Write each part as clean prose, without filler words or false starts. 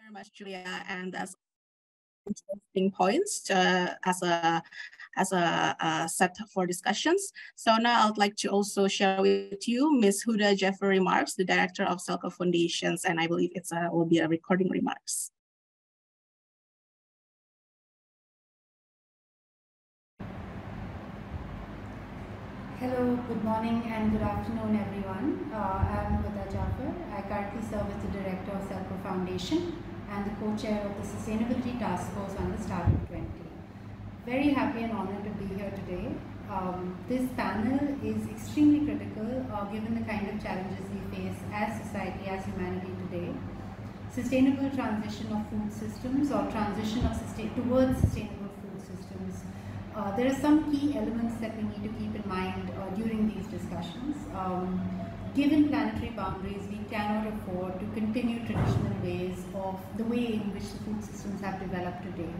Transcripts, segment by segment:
very much, Giulia, and that's interesting points as a set for discussions. So now I'd like to also share with you Ms. Huda Jeffrey remarks, the director of SELCO Foundations, and I believe it's will be a recording remarks. Hello, good morning and good afternoon, everyone. I'm Huda Jaffer. I currently serve as the director of SELCO Foundation and the co-chair of the Sustainability Task Force on the Startup 20. Very happy and honored to be here today. This panel is extremely critical given the kind of challenges we face as society, as humanity today. Sustainable transition of food systems or transition of towards sustainable food systems. There are some key elements that we need to keep in mind during these discussions. Given planetary boundaries, we cannot afford to continue traditional ways of the way in which the food systems have developed today.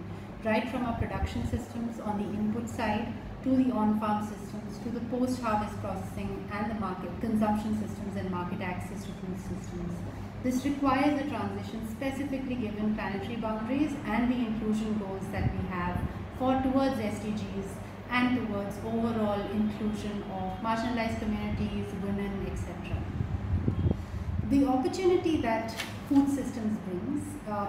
Right from our production systems on the input side, to the on-farm systems, to the post-harvest processing and the market consumption systems and market access to food systems. This requires a transition specifically given planetary boundaries and the inclusion goals that we have towards SDGs and towards overall inclusion of marginalized communities, women, etc. The opportunity that food systems brings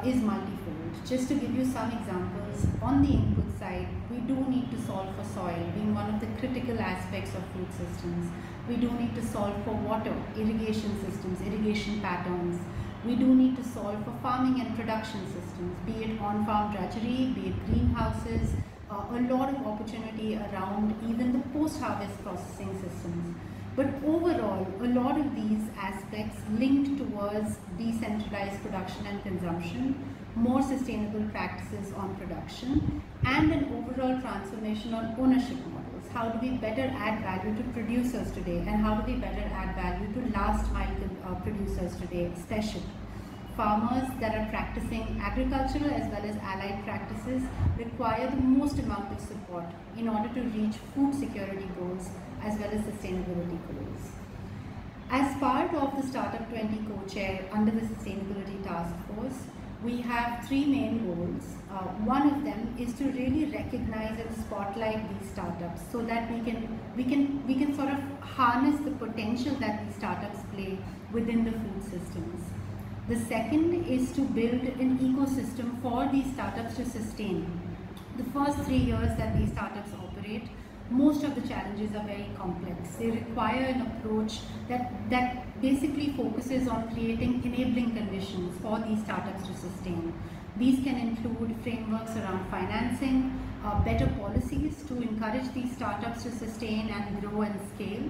is multifold. Just to give you some examples, on the input side, we do need to solve for soil, being one of the critical aspects of food systems. We do need to solve for water, irrigation systems, irrigation patterns. We do need to solve for farming and production systems, be it on-farm drudgery, be it greenhouses, a lot of opportunity around even the post-harvest processing systems. But overall, a lot of these aspects linked towards decentralized production and consumption, more sustainable practices on production, and an overall transformation on ownership models. How do we better add value to producers today, and how do we better add value to last mile producers today, especially? Farmers that are practicing agricultural as well as allied practices require the most amount of support in order to reach food security goals as well as sustainability goals. As part of the Startup 20 co-chair under the Sustainability Task Force, we have three main goals. One of them is to really recognize and spotlight these startups so that we can sort of harness the potential that these startups play within the food systems. The second is to build an ecosystem for these startups to sustain. The first 3 years that these startups operate, most of the challenges are very complex. They require an approach that basically focuses on creating enabling conditions for these startups to sustain. These can include frameworks around financing, better policies to encourage these startups to sustain and grow and scale,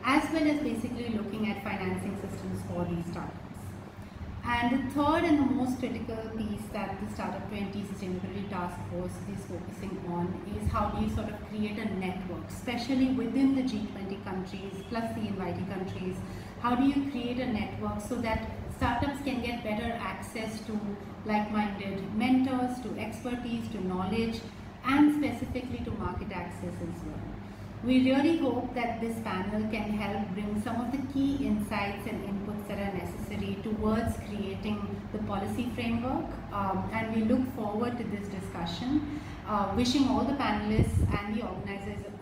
as well as basically looking at financing systems for these startups. And the third and the most critical piece that the Startup 20 Sustainability Task Force is focusing on is how do you sort of create a network, especially within the G20 countries plus the invitee countries. How do you create a network so that startups can get better access to like-minded mentors, to expertise, to knowledge, and specifically to market access as well. We really hope that this panel can help bring some of the key insights and inputs that are necessary towards creating the policy framework, and we look forward to this discussion. Wishing all the panelists and the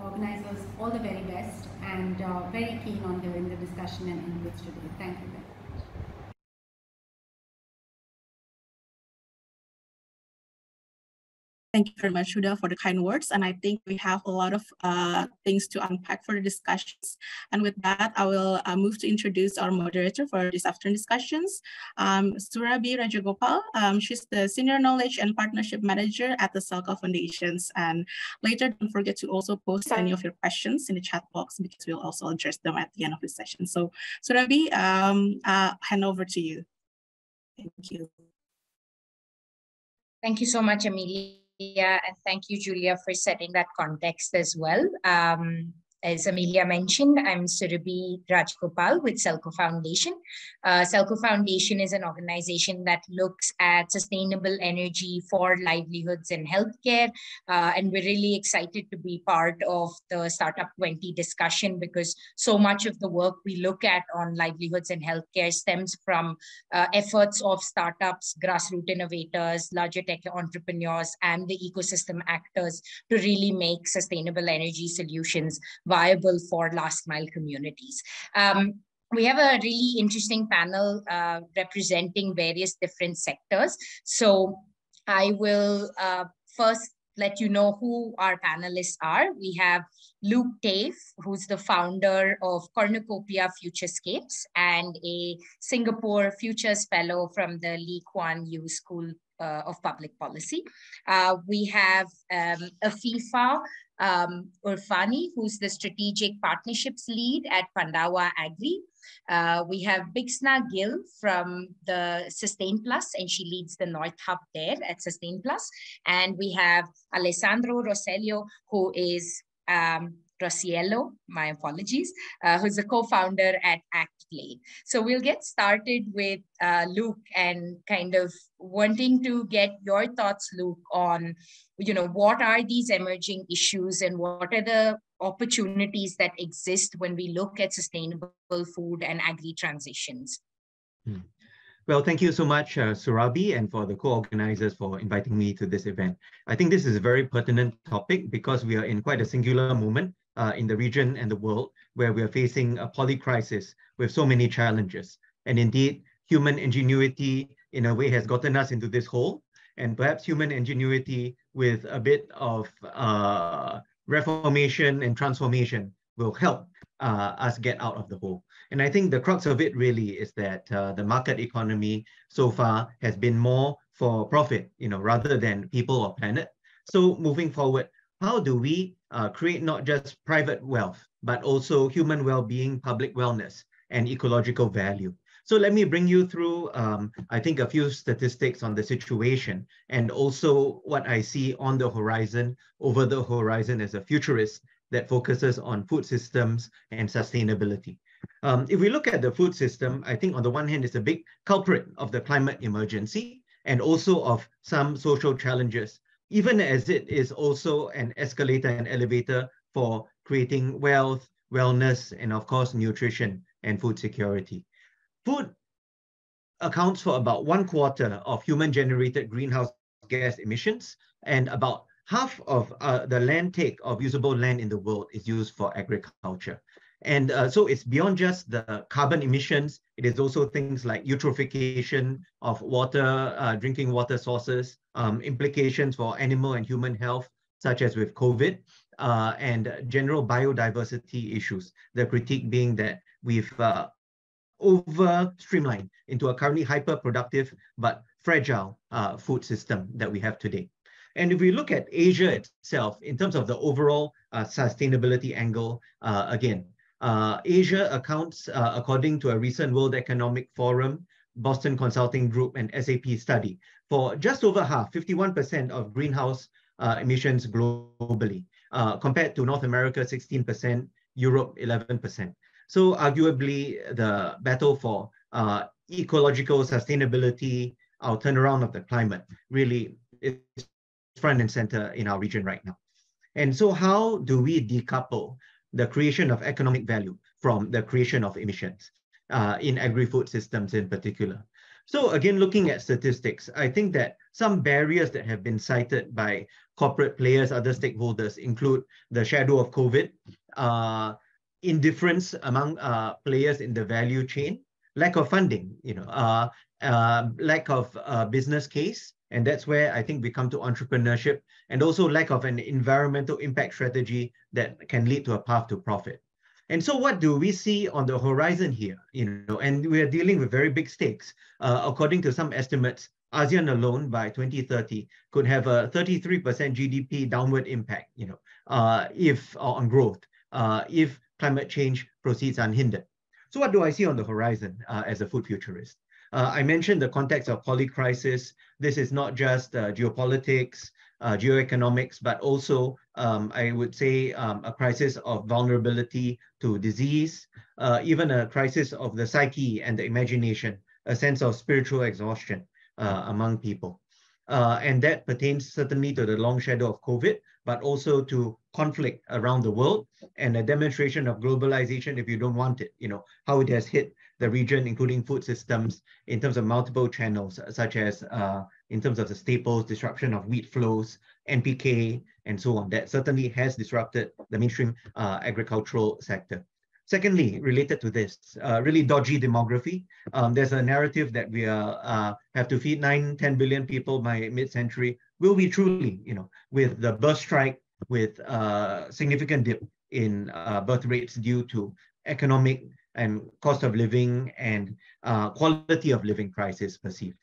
organizers all the very best, and very keen on hearing the discussion and inputs today. Thank you very much. Thank you very much, Huda, for the kind words. And I think we have a lot of things to unpack for the discussions. And with that, I will move to introduce our moderator for this afternoon discussions, Surabhi Rajagopal. She's the Senior Knowledge and Partnership Manager at the SELCO Foundations. And later, don't forget to also post any of your questions in the chat box because we'll also address them at the end of the session. So Surabhi, hand over to you. Thank you. Thank you so much, Amelia. And thank you, Giulia, for setting that context as well. As Amelia mentioned, I'm Surabhi Rajgopal with SELCO Foundation. SELCO Foundation is an organization that looks at sustainable energy for livelihoods and healthcare. And we're really excited to be part of the Startup 20 discussion because so much of the work we look at on livelihoods and healthcare stems from efforts of startups, grassroots innovators, larger tech entrepreneurs, and the ecosystem actors to really make sustainable energy solutions viable for last mile communities. We have a really interesting panel representing various different sectors. So I will first let you know who our panelists are. We have Luke Tafe, who's the founder of Cornucopia Futurescapes and a Singapore Futures Fellow from the Lee Kuan Yew School of Public Policy. We have Afifa Urfani, who's the Strategic Partnerships Lead at Pandawa Agri. We have Bixna Gill from the Sustain Plus, and she leads the North Hub there at Sustain Plus. And we have Alessandro Roselio, who is Rosiello, my apologies, who's a co-founder at ActPlay. So we'll get started with Luke and kind of wanting to get your thoughts, Luke, on, what are these emerging issues and what are the opportunities that exist when we look at sustainable food and agri transitions? Well, thank you so much, Surabhi, and for the co-organizers for inviting me to this event. I think this is a very pertinent topic because we are in quite a singular moment in the region and the world where we are facing a polycrisis with so many challenges. And indeed, human ingenuity in a way has gotten us into this hole, and perhaps human ingenuity with a bit of reformation and transformation will help us get out of the hole. And I think the crux of it really is that the market economy so far has been more for profit, rather than people or planet. So moving forward, how do we create not just private wealth, but also human well-being, public wellness, and ecological value? So let me bring you through, I think, a few statistics on the situation and also what I see on the horizon, over the horizon as a futurist that focuses on food systems and sustainability. If we look at the food system, I think on the one hand, it's a big culprit of the climate emergency and also of some social challenges, even as it is also an escalator and elevator for creating wealth, wellness, and of course, nutrition and food security. Food accounts for about 1/4 of human-generated greenhouse gas emissions, and about half of the land take of usable land in the world is used for agriculture. And so it's beyond just the carbon emissions. It is also things like eutrophication of water, drinking water sources, implications for animal and human health, such as with COVID, and general biodiversity issues. The critique being that we've over-streamlined into a currently hyper-productive but fragile food system that we have today. And if we look at Asia itself, in terms of the overall sustainability angle, again, Asia accounts, according to a recent World Economic Forum, Boston Consulting Group, and SAP study, for just over half, 51% of greenhouse emissions globally, compared to North America, 16%, Europe, 11%. So arguably, the battle for ecological sustainability, our turnaround of the climate, really is front and center in our region right now. And so how do we decouple the creation of economic value from the creation of emissions in agri-food systems in particular? So again, looking at statistics, I think that some barriers that have been cited by corporate players, other stakeholders, include the shadow of COVID, indifference among players in the value chain, lack of funding, lack of business case, and that's where I think we come to entrepreneurship, and also lack of an environmental impact strategy that can lead to a path to profit. And so what do we see on the horizon here? And we are dealing with very big stakes. According to some estimates, ASEAN alone by 2030 could have a 33% GDP downward impact, if on growth, if climate change proceeds unhindered. So what do I see on the horizon as a food futurist? I mentioned the context of polycrisis. This is not just geopolitics, geoeconomics, but also I would say a crisis of vulnerability to disease, even a crisis of the psyche and the imagination, a sense of spiritual exhaustion among people. And that pertains certainly to the long shadow of COVID, but also to conflict around the world and a demonstration of globalization if you don't want it, how it has hit the region, including food systems in terms of multiple channels, such as in terms of the staples, disruption of wheat flows, NPK, and so on. That certainly has disrupted the mainstream agricultural sector. Secondly, related to this, really dodgy demography. There's a narrative that we have to feed 9-10 billion people by mid-century. Will we truly, with the birth strike, with significant dip in birth rates due to economic and cost of living and quality of living crisis perceived?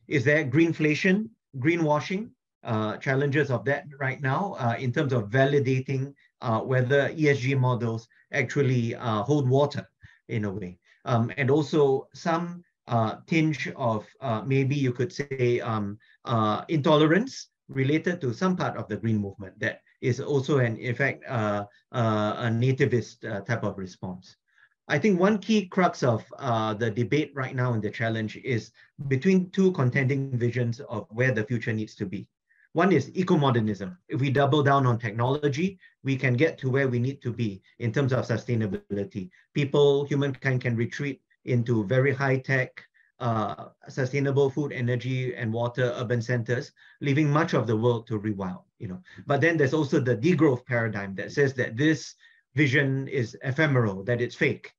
Is there greenflation, greenwashing, challenges of that right now in terms of validating whether ESG models actually hold water in a way. And also some tinge of maybe you could say intolerance related to some part of the green movement that is also in effect a nativist type of response. I think one key crux of the debate right now and the challenge is between two contending visions of where the future needs to be. One is eco-modernism. If we double down on technology, we can get to where we need to be in terms of sustainability. People, humankind can retreat into very high-tech, sustainable food, energy, and water urban centers, leaving much of the world to rewild. But then there's also the degrowth paradigm that says that this vision is ephemeral, that it's fake,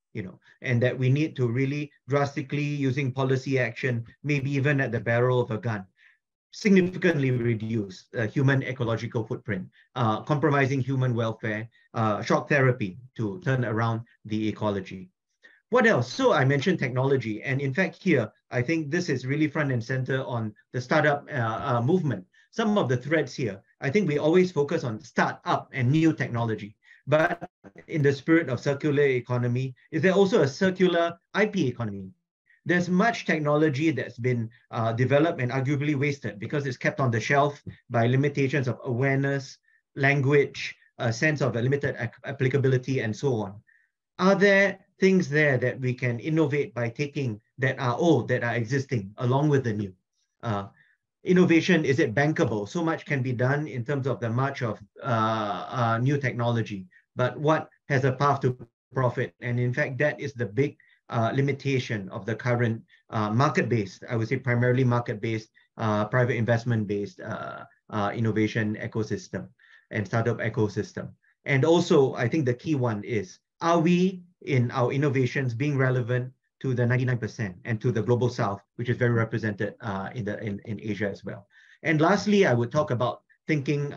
and that we need to really drastically, using policy action, maybe even at the barrel of a gun, significantly reduce human ecological footprint, compromising human welfare, shock therapy to turn around the ecology. What else? So I mentioned technology. And in fact, here, I think this is really front and center on the startup movement. Some of the threads here, I think we always focus on startup and new technology. But in the spirit of circular economy, is there also a circular IP economy? There's much technology that's been developed and arguably wasted because it's kept on the shelf by limitations of awareness, language, a sense of a limited applicability, and so on. Are there things there that we can innovate by taking that are old, that are existing, along with the new? Innovation, is it bankable? So much can be done in terms of the march of new technology, but what has a path to profit? And in fact, that is the big limitation of the current market-based, I would say primarily market-based, private investment-based innovation ecosystem and startup ecosystem. And also, I think the key one is, are we in our innovations being relevant to the 99% and to the global south, which is very represented in Asia as well? And lastly, I would talk about thinking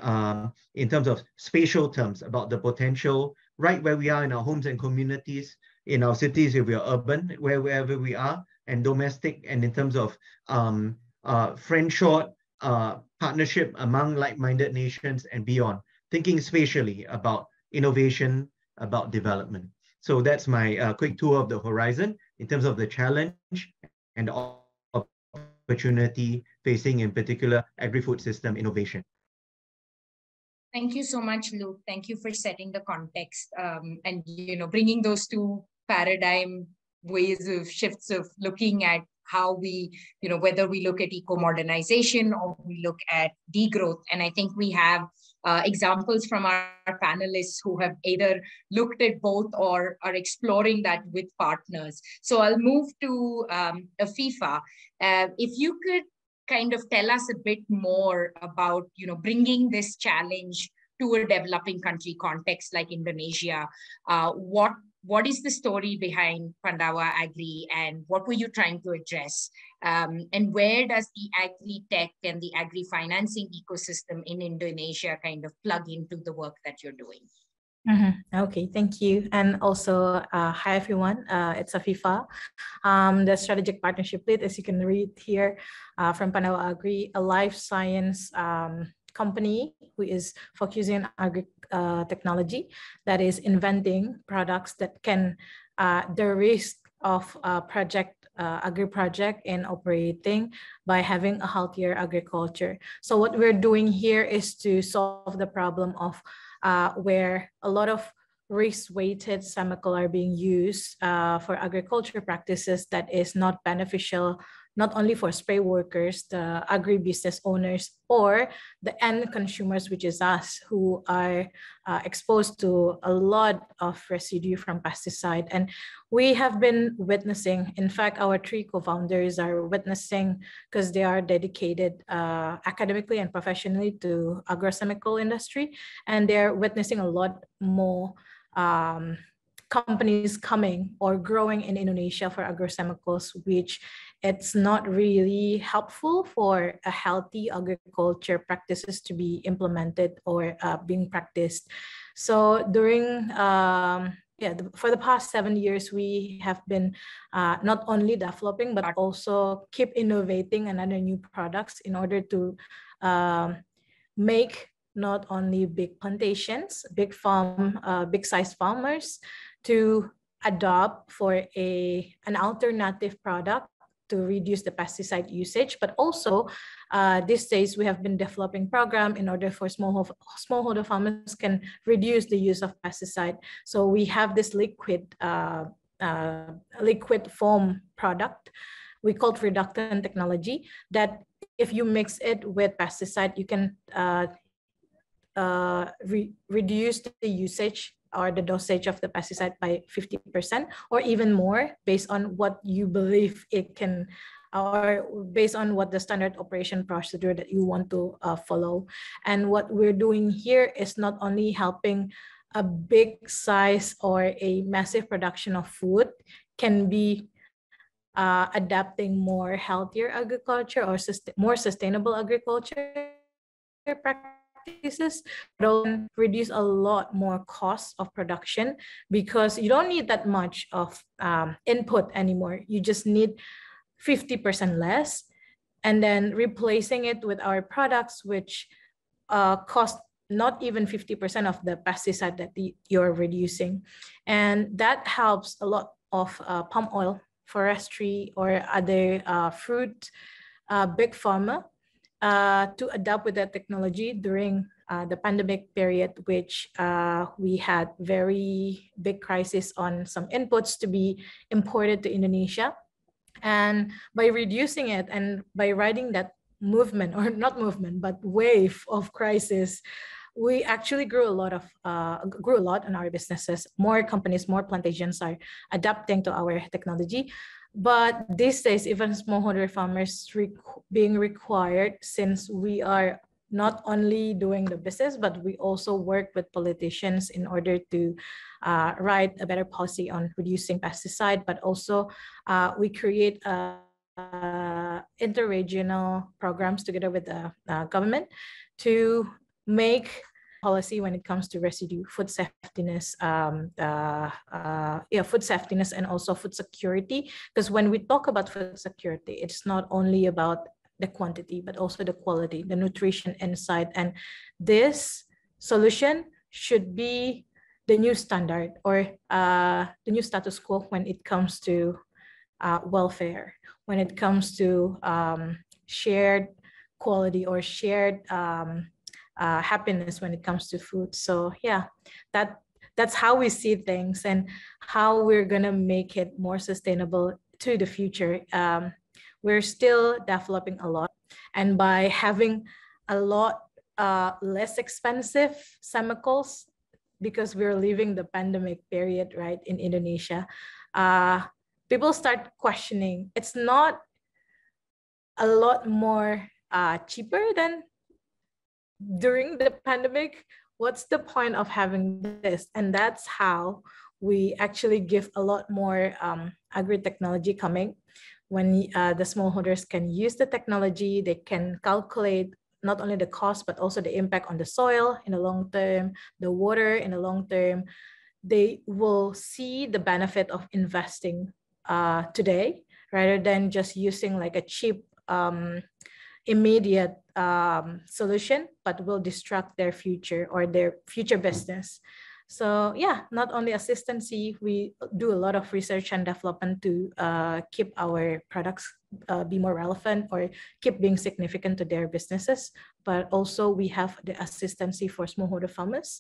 in terms of spatial terms about the potential right where we are in our homes and communities, in our cities if we are urban, wherever we are, and domestic, and in terms of friend-short partnership among like-minded nations and beyond, thinking spatially about innovation, about development. So that's my quick tour of the horizon in terms of the challenge and opportunity facing, in particular, agri-food system innovation. Thank you so much, Luke. Thank you for setting the context and bringing those two paradigm ways of shifts of looking at how we, whether we look at eco-modernization or we look at degrowth. And I think we have examples from our panelists who have either looked at both or are exploring that with partners. So I'll move to Afifa. If you could kind of tell us a bit more about, bringing this challenge to a developing country context like Indonesia. What is the story behind Pandawa Agri and what were you trying to address? And where does the agri-tech and the agri-financing ecosystem in Indonesia kind of plug into the work that you're doing? Okay, thank you. And also, hi everyone, it's Afifa, the Strategic Partnership Lead, as you can read here, from Pandawa Agri, a life science company who is focusing on agri-technology that is inventing products that can, the risk of project agri-project in operating by having a healthier agriculture. So what we're doing here is to solve the problem of where a lot of risk-weighted chemicals are being used for agriculture practices that is not beneficial, not only for spray workers, the agribusiness owners, or the end consumers, which is us, who are exposed to a lot of residue from pesticide. And we have been witnessing, in fact, our three co-founders are witnessing, because they are dedicated academically and professionally to agrochemical industry, and they're witnessing a lot more companies coming or growing in Indonesia for agrochemicals, which it's not really helpful for a healthy agriculture practices to be implemented or being practiced. So during, for the past 7 years, we have been not only developing, but also keep innovating another new products in order to make not only big plantations, big size farmers to adopt for an alternative product to reduce the pesticide usage, but also these days we have been developing program in order for smallholder farmers can reduce the use of pesticide. So we have this liquid foam product we call reductant technology that if you mix it with pesticide, you can reduce the usage or the dosage of the pesticide by 50% or even more based on what you believe it can, or based on what the standard operation procedure that you want to follow. And what we're doing here is not only helping a big size or a massive production of food can be adapting more healthier agriculture or more sustainable agriculture practices, but reduce a lot more costs of production because you don't need that much of input anymore. You just need 50% less, and then replacing it with our products, which cost not even 50% of the pesticide that you're reducing. And that helps a lot of palm oil, forestry, or other fruit, big pharma to adapt with that technology during the pandemic period, which we had very big crisis on some inputs to be imported to Indonesia. And by reducing it and by riding that movement, or not movement, but wave of crisis, we actually grew a lot in our businesses. More companies, more plantations are adapting to our technology. But these days, even smallholder farmers being required, since we are not only doing the business, but we also work with politicians in order to write a better policy on reducing pesticide, but also we create interregional programs together with the government to make policy when it comes to residue, food safetiness, food safetiness, and also food security. Because when we talk about food security, it's not only about the quantity, but also the quality, the nutrition inside. And this solution should be the new standard or the new status quo when it comes to welfare, when it comes to shared quality or shared happiness when it comes to food. So yeah, that's how we see things and how we're gonna make it more sustainable to the future. We're still developing a lot, and by having a lot less expensive chemicals, because we're living the pandemic period, right, in Indonesia, people start questioning, it's not a lot more cheaper than during the pandemic. What's the point of having this? And that's how we actually give a lot more agri-technology coming. When the smallholders can use the technology, they can calculate not only the cost, but also the impact on the soil in the long term, the water in the long term. They will see the benefit of investing today, rather than just using like a cheap, immediate solution, but will disrupt their future or their future business. So yeah, not only assistancy, we do a lot of research and development to keep our products be more relevant or keep being significant to their businesses. But also we have the assistancy for smallholder farmers,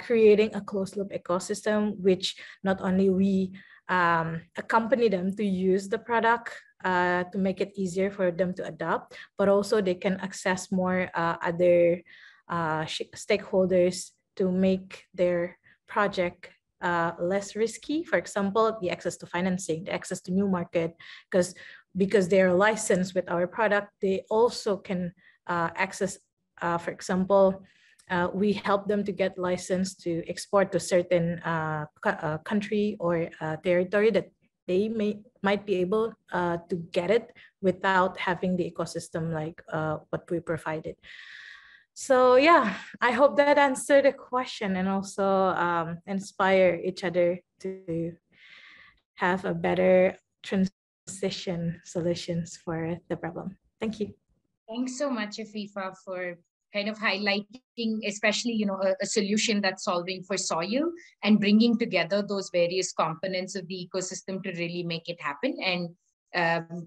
creating a closed loop ecosystem, which not only we accompany them to use the product to make it easier for them to adopt, but also they can access more other stakeholders to make their project less risky. For example, the access to financing, the access to new market, because they're licensed with our product, they also can access, for example, we help them to get licensed to export to certain country or territory that they might be able to get it without having the ecosystem like what we provided. So yeah, I hope that answered the question and also inspire each other to have a better transition solutions for the problem. Thank you. Thanks so much, Afifa, for kind of highlighting, especially, a solution that's solving for soil and bringing together those various components of the ecosystem to really make it happen. And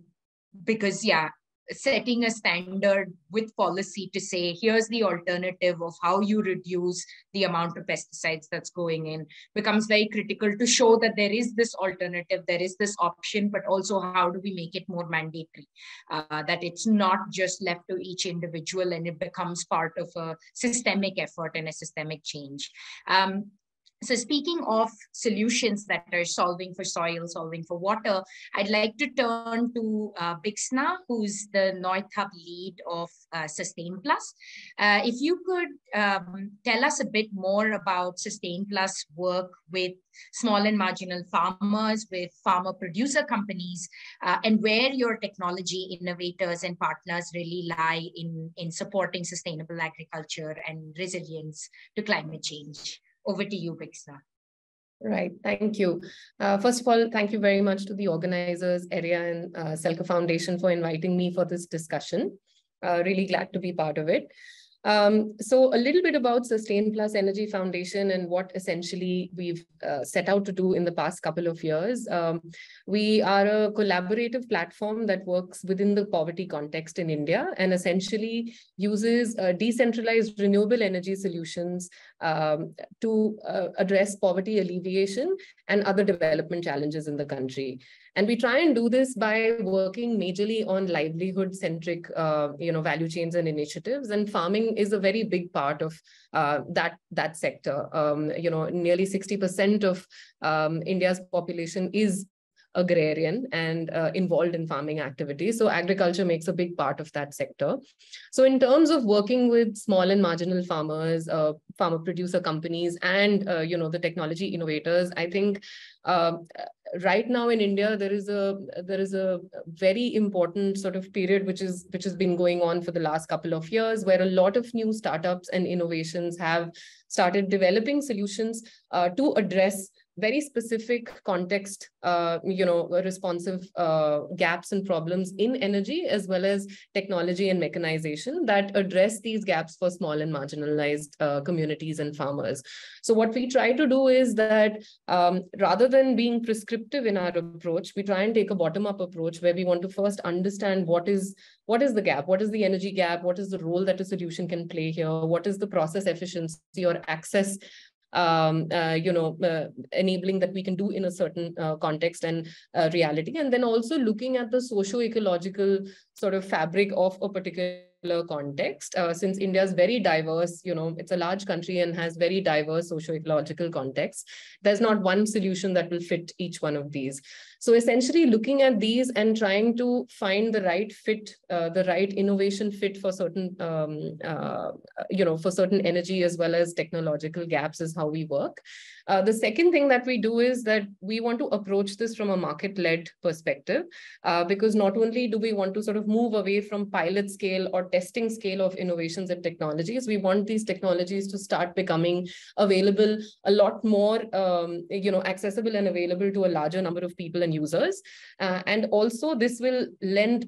because, yeah, setting a standard with policy to say, here's the alternative of how you reduce the amount of pesticides that's going in becomes very critical to show that there is this alternative, there is this option, but also how do we make it more mandatory, that it's not just left to each individual and it becomes part of a systemic effort and a systemic change. So speaking of solutions that are solving for soil, solving for water, I'd like to turn to Bixna, who's the North Hub lead of Sustain Plus. If you could tell us a bit more about Sustain Plus work with small and marginal farmers, with farmer producer companies, and where your technology innovators and partners really lie in supporting sustainable agriculture and resilience to climate change. Over to you, Bixna. Right, thank you. First of all, thank you very much to the organizers, ERIA and SELCO Foundation for inviting me for this discussion. Really glad to be part of it. So a little bit about Sustain Plus Energy Foundation and what essentially we've set out to do in the past couple of years. We are a collaborative platform that works within the poverty context in India and essentially uses decentralized renewable energy solutions to address poverty alleviation and other development challenges in the country. And we try and do this by working majorly on livelihood-centric, value chains and initiatives. And farming is a very big part of that sector. Nearly 60% of India's population is agrarian and involved in farming activities. So agriculture makes a big part of that sector. So in terms of working with small and marginal farmers, farmer producer companies, and the technology innovators, I think right now in India there is a very important sort of period which has been going on for the last couple of years, where a lot of new startups and innovations have started developing solutions to address very specific context, responsive gaps and problems in energy, as well as technology and mechanization that address these gaps for small and marginalized communities and farmers. So what we try to do is that rather than being prescriptive in our approach, we try and take a bottom-up approach where we want to first understand what is the gap, what is the energy gap, what is the role that a solution can play here, what is the process efficiency or access enabling that we can do in a certain context and reality. And then also looking at the socio-ecological sort of fabric of a particular context, since India is very diverse, it's a large country and has very diverse socio-ecological contexts. There's not one solution that will fit each one of these. So essentially looking at these and trying to find the right fit, the right innovation fit for certain, for certain energy as well as technological gaps is how we work. The second thing that we do is that we want to approach this from a market-led perspective, because not only do we want to sort of move away from pilot scale or testing scale of innovations and technologies, we want these technologies to start becoming available a lot more, accessible and available to a larger number of people and and users. And also this will lend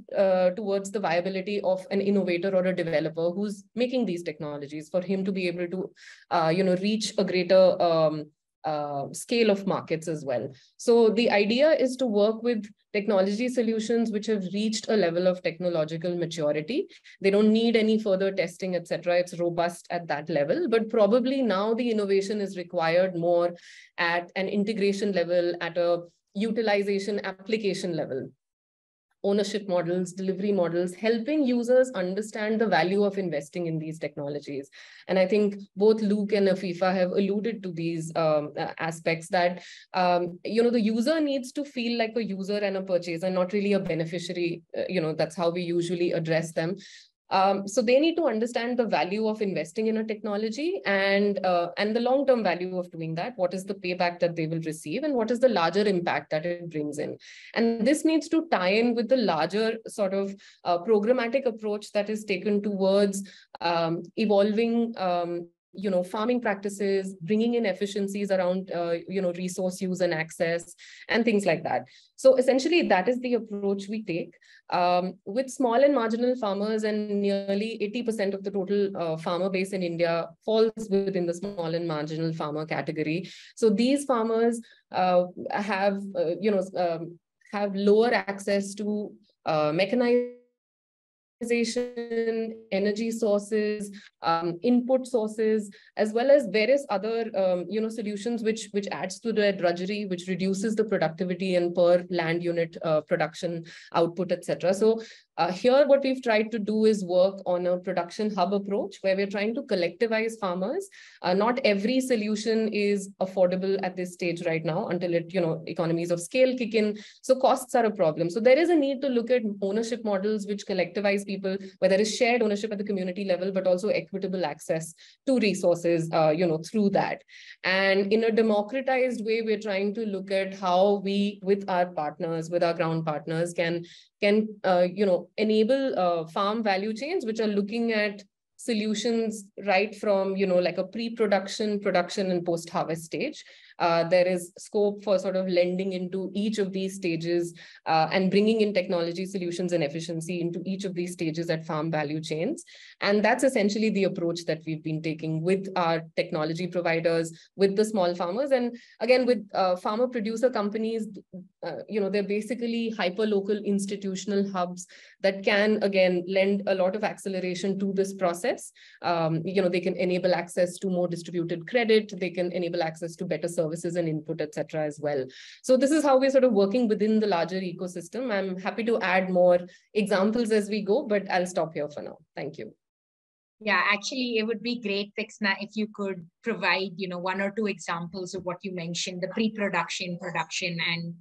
towards the viability of an innovator or a developer who's making these technologies, for him to be able to, reach a greater scale of markets as well. So the idea is to work with technology solutions which have reached a level of technological maturity. They don't need any further testing, etc. It's robust at that level, but probably now the innovation is required more at an integration level, at a utilization application level. Ownership models, delivery models, helping users understand the value of investing in these technologies. And I think both Luke and Afifa have alluded to these aspects that, the user needs to feel like a user and a purchaser, not really a beneficiary. That's how we usually address them. So they need to understand the value of investing in a technology and the long-term value of doing that. What is the payback that they will receive and what is the larger impact that it brings in? And this needs to tie in with the larger sort of programmatic approach that is taken towards evolving farming practices, bringing in efficiencies around, resource use and access and things like that. So essentially that is the approach we take. With small and marginal farmers, and nearly 80% of the total farmer base in India falls within the small and marginal farmer category. So these farmers have lower access to mechanization, energy sources, input sources, as well as various other solutions which adds to the drudgery, which reduces the productivity and per land unit production output, etc. So here what we've tried to do is work on a production hub approach where we're trying to collectivize farmers. Not every solution is affordable at this stage right now until economies of scale kick in. So costs are a problem. So there is a need to look at ownership models which collectivize people, where there is shared ownership at the community level, but also equitable access to resources, through that. And in a democratized way, we're trying to look at how we, with our partners, with our ground partners, can enable farm value chains, which are looking at solutions right from, like a pre-production, production, and post-harvest stage. There is scope for sort of lending into each of these stages and bringing in technology solutions and efficiency into each of these stages at farm value chains. And that's essentially the approach that we've been taking with our technology providers, with the small farmers. And again, with farmer producer companies, they're basically hyper-local institutional hubs that can, again, lend a lot of acceleration to this process. They can enable access to more distributed credit. They can enable access to better services and input, etc. as well. So this is how we're sort of working within the larger ecosystem. I'm happy to add more examples as we go, but I'll stop here for now. Thank you. Yeah, actually, it would be great, Fixna, if you could provide, one or two examples of what you mentioned, the pre-production, production, and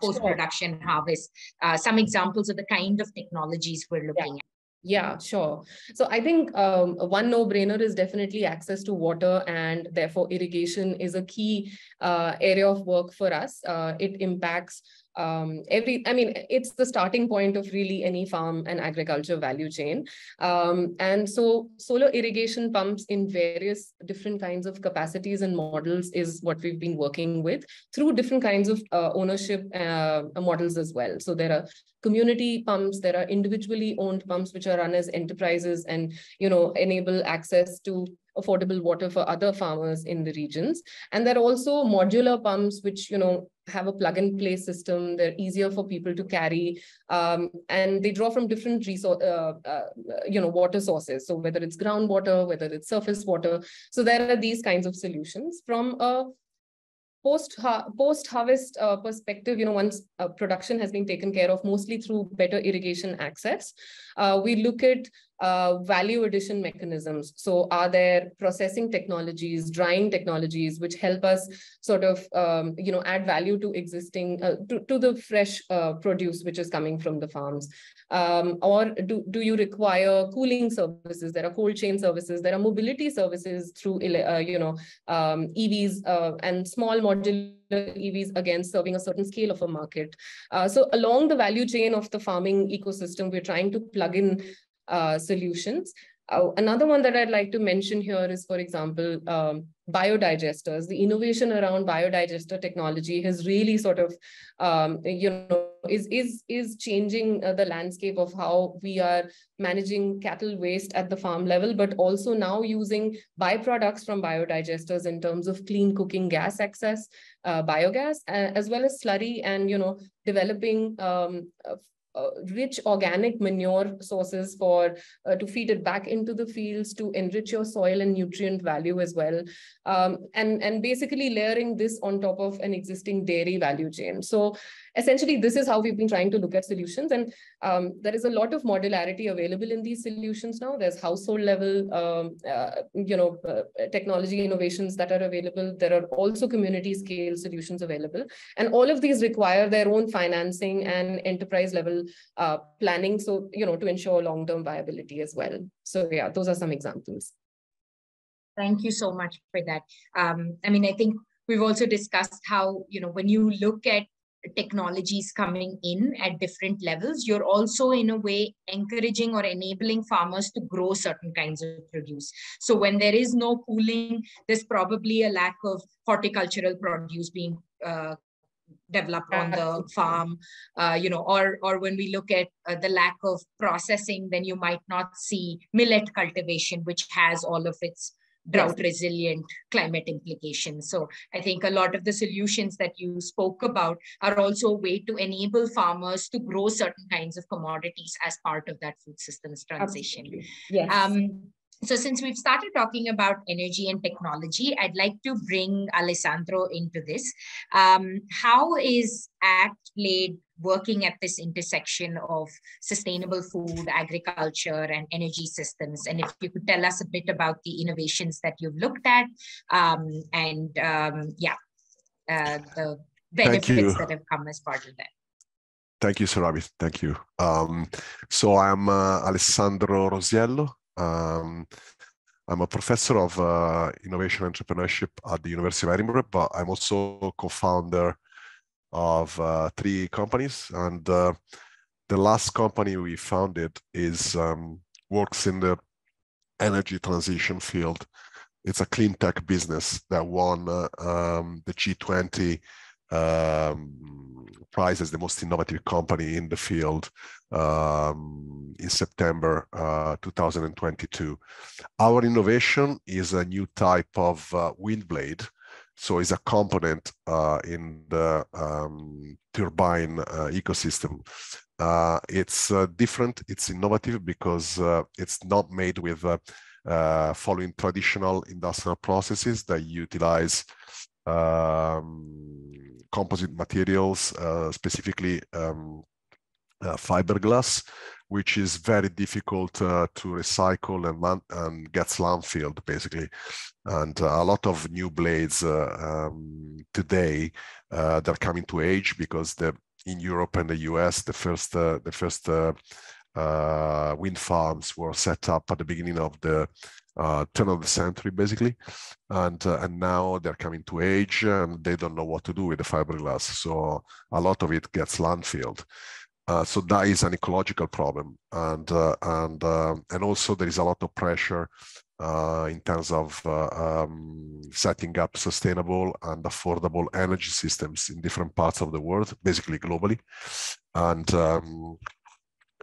post-production harvest, some examples of the kind of technologies we're looking at. Yeah, sure. So I think one no-brainer is definitely access to water, and therefore irrigation is a key area of work for us. It impacts it's the starting point of really any farm and agriculture value chain. And so solar irrigation pumps in various different kinds of capacities and models is what we've been working with through different kinds of ownership models as well. So there are community pumps, there are individually owned pumps which are run as enterprises and enable access to affordable water for other farmers in the regions. And there are also modular pumps which have a plug and play system. They're easier for people to carry, and they draw from different water sources. So whether it's groundwater, whether it's surface water. So there are these kinds of solutions. From a post-harvest perspective, once production has been taken care of, mostly through better irrigation access, we look at value addition mechanisms. So are there processing technologies, drying technologies, which help us sort of, add value to existing, to the fresh produce which is coming from the farms? Or do you require cooling services? There are cold chain services. There are mobility services through, EVs and small modular EVs, again, serving a certain scale of a market. So along the value chain of the farming ecosystem, we're trying to plug in solutions. Another one that I'd like to mention here is, for example, biodigesters. The innovation around biodigester technology has really sort of, is changing the landscape of how we are managing cattle waste at the farm level, but also now using byproducts from biodigesters in terms of clean cooking gas access, biogas, as well as slurry, and developing rich organic manure sources for to feed it back into the fields to enrich your soil and nutrient value as well, and basically layering this on top of an existing dairy value chain. So essentially, this is how we've been trying to look at solutions, and there is a lot of modularity available in these solutions now. There's household level, technology innovations that are available. There are also community scale solutions available, and all of these require their own financing and enterprise level planning, so to ensure long-term viability as well. So yeah, those are some examples. Thank you so much for that. I mean, I think we've also discussed how, when you look at technologies coming in at different levels, you're also in a way encouraging or enabling farmers to grow certain kinds of produce. So when there is no pooling, there's probably a lack of horticultural produce being developed on the farm, or when we look at the lack of processing, then you might not see millet cultivation, which has all of its drought resilient climate implications. So I think a lot of the solutions that you spoke about are also a way to enable farmers to grow certain kinds of commodities as part of that food systems transition. Yes. So since we've started talking about energy and technology, I'd like to bring Alessandro into this. How is ACT-LAID working at this intersection of sustainable food, agriculture, and energy systems? And if you could tell us a bit about the innovations that you've looked at, the benefits that have come as part of that. Thank you, Surabhi. Thank you. So I'm Alessandro Rosiello. I'm a professor of innovation entrepreneurship at the University of Edinburgh, but I'm also co-founder of 3 companies. And the last company we founded is works in the energy transition field. It's a clean tech business that won the G20 prize as the most innovative company in the field in September 2022. Our innovation is a new type of wind blade. So it's a component in the turbine ecosystem. It's different, it's innovative because it's not made with following traditional industrial processes that utilize composite materials, specifically fiberglass, which is very difficult to recycle and gets landfilled basically. And a lot of new blades today they're coming to age because in Europe and the US the first wind farms were set up at the beginning of the turn of the century basically, and now they're coming to age and they don't know what to do with the fiberglass, so a lot of it gets landfilled. So that is an ecological problem, and also there is a lot of pressure in terms of setting up sustainable and affordable energy systems in different parts of the world, basically globally, and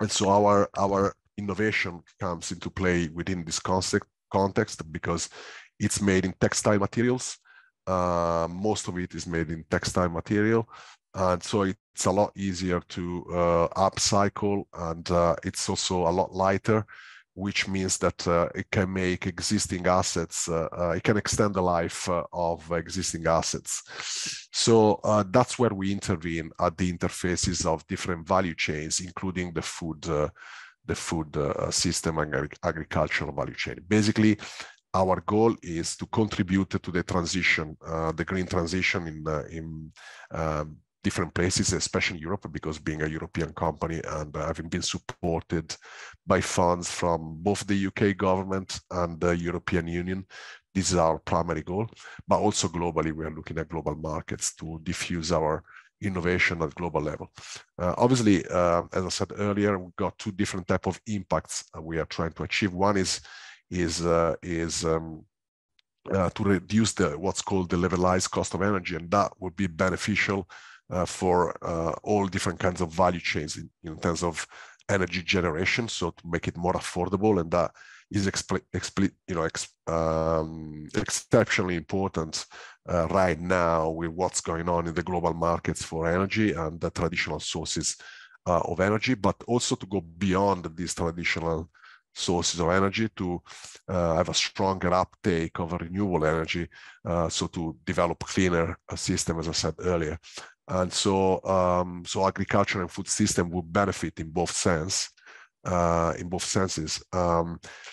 so our innovation comes into play within this context because it's made in textile materials. Most of it is made in textile material, and so it's a lot easier to upcycle, and it's also a lot lighter, which means that it can make existing assets, it can extend the life of existing assets. So that's where we intervene at the interfaces of different value chains, including the food system and agricultural value chain. Basically, our goal is to contribute to the transition, the green transition in different places, especially Europe, because being a European company and having been supported by funds from both the UK government and the European Union, this is our primary goal. But also globally, we are looking at global markets to diffuse our innovation at global level. Obviously, as I said earlier, we've got two different types of impacts we are trying to achieve. One is to reduce what's called the levelized cost of energy, and that would be beneficial for all different kinds of value chains in terms of energy generation, so to make it more affordable, and that is exceptionally important right now with what's going on in the global markets for energy and the traditional sources of energy, but also to go beyond these traditional sources of energy to have a stronger uptake of renewable energy, so to develop cleaner system, as I said earlier. And so agriculture and food system will benefit in both senses.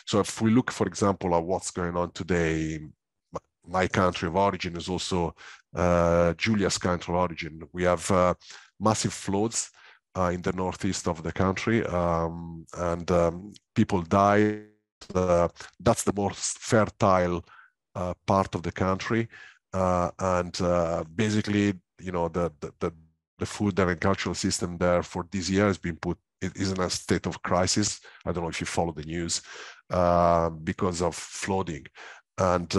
So if we look, for example, at what's going on today, my country of origin is also Giulia's country of origin. We have massive floods in the northeast of the country, and people die. That's the most fertile part of the country, and basically, the food and agricultural system there for this year has been is in a state of crisis. I don't know if you follow the news, because of flooding, and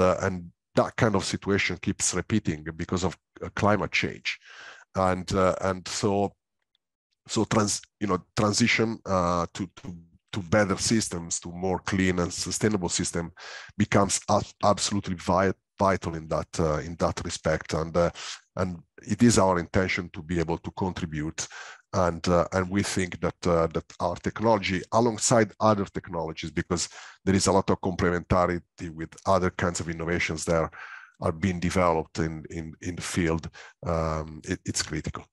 that kind of situation keeps repeating because of climate change, and so transition to better systems, to more clean and sustainable system, becomes absolutely vital in that respect, and it is our intention to be able to contribute, and we think that our technology, alongside other technologies, because there is a lot of complementarity with other kinds of innovations that are being developed in the field, it's critical.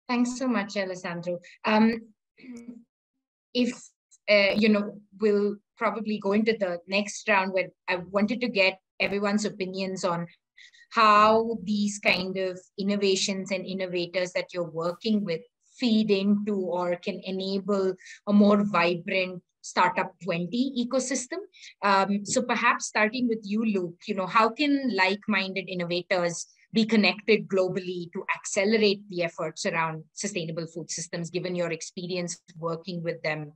Thanks so much, Alessandro. We'll probably go into the next round where I wanted to get everyone's opinions on how these kind of innovations and innovators that you're working with feed into or can enable a more vibrant Startup 20 ecosystem. So perhaps starting with you, Luke, how can like-minded innovators be connected globally to accelerate the efforts around sustainable food systems, given your experience working with them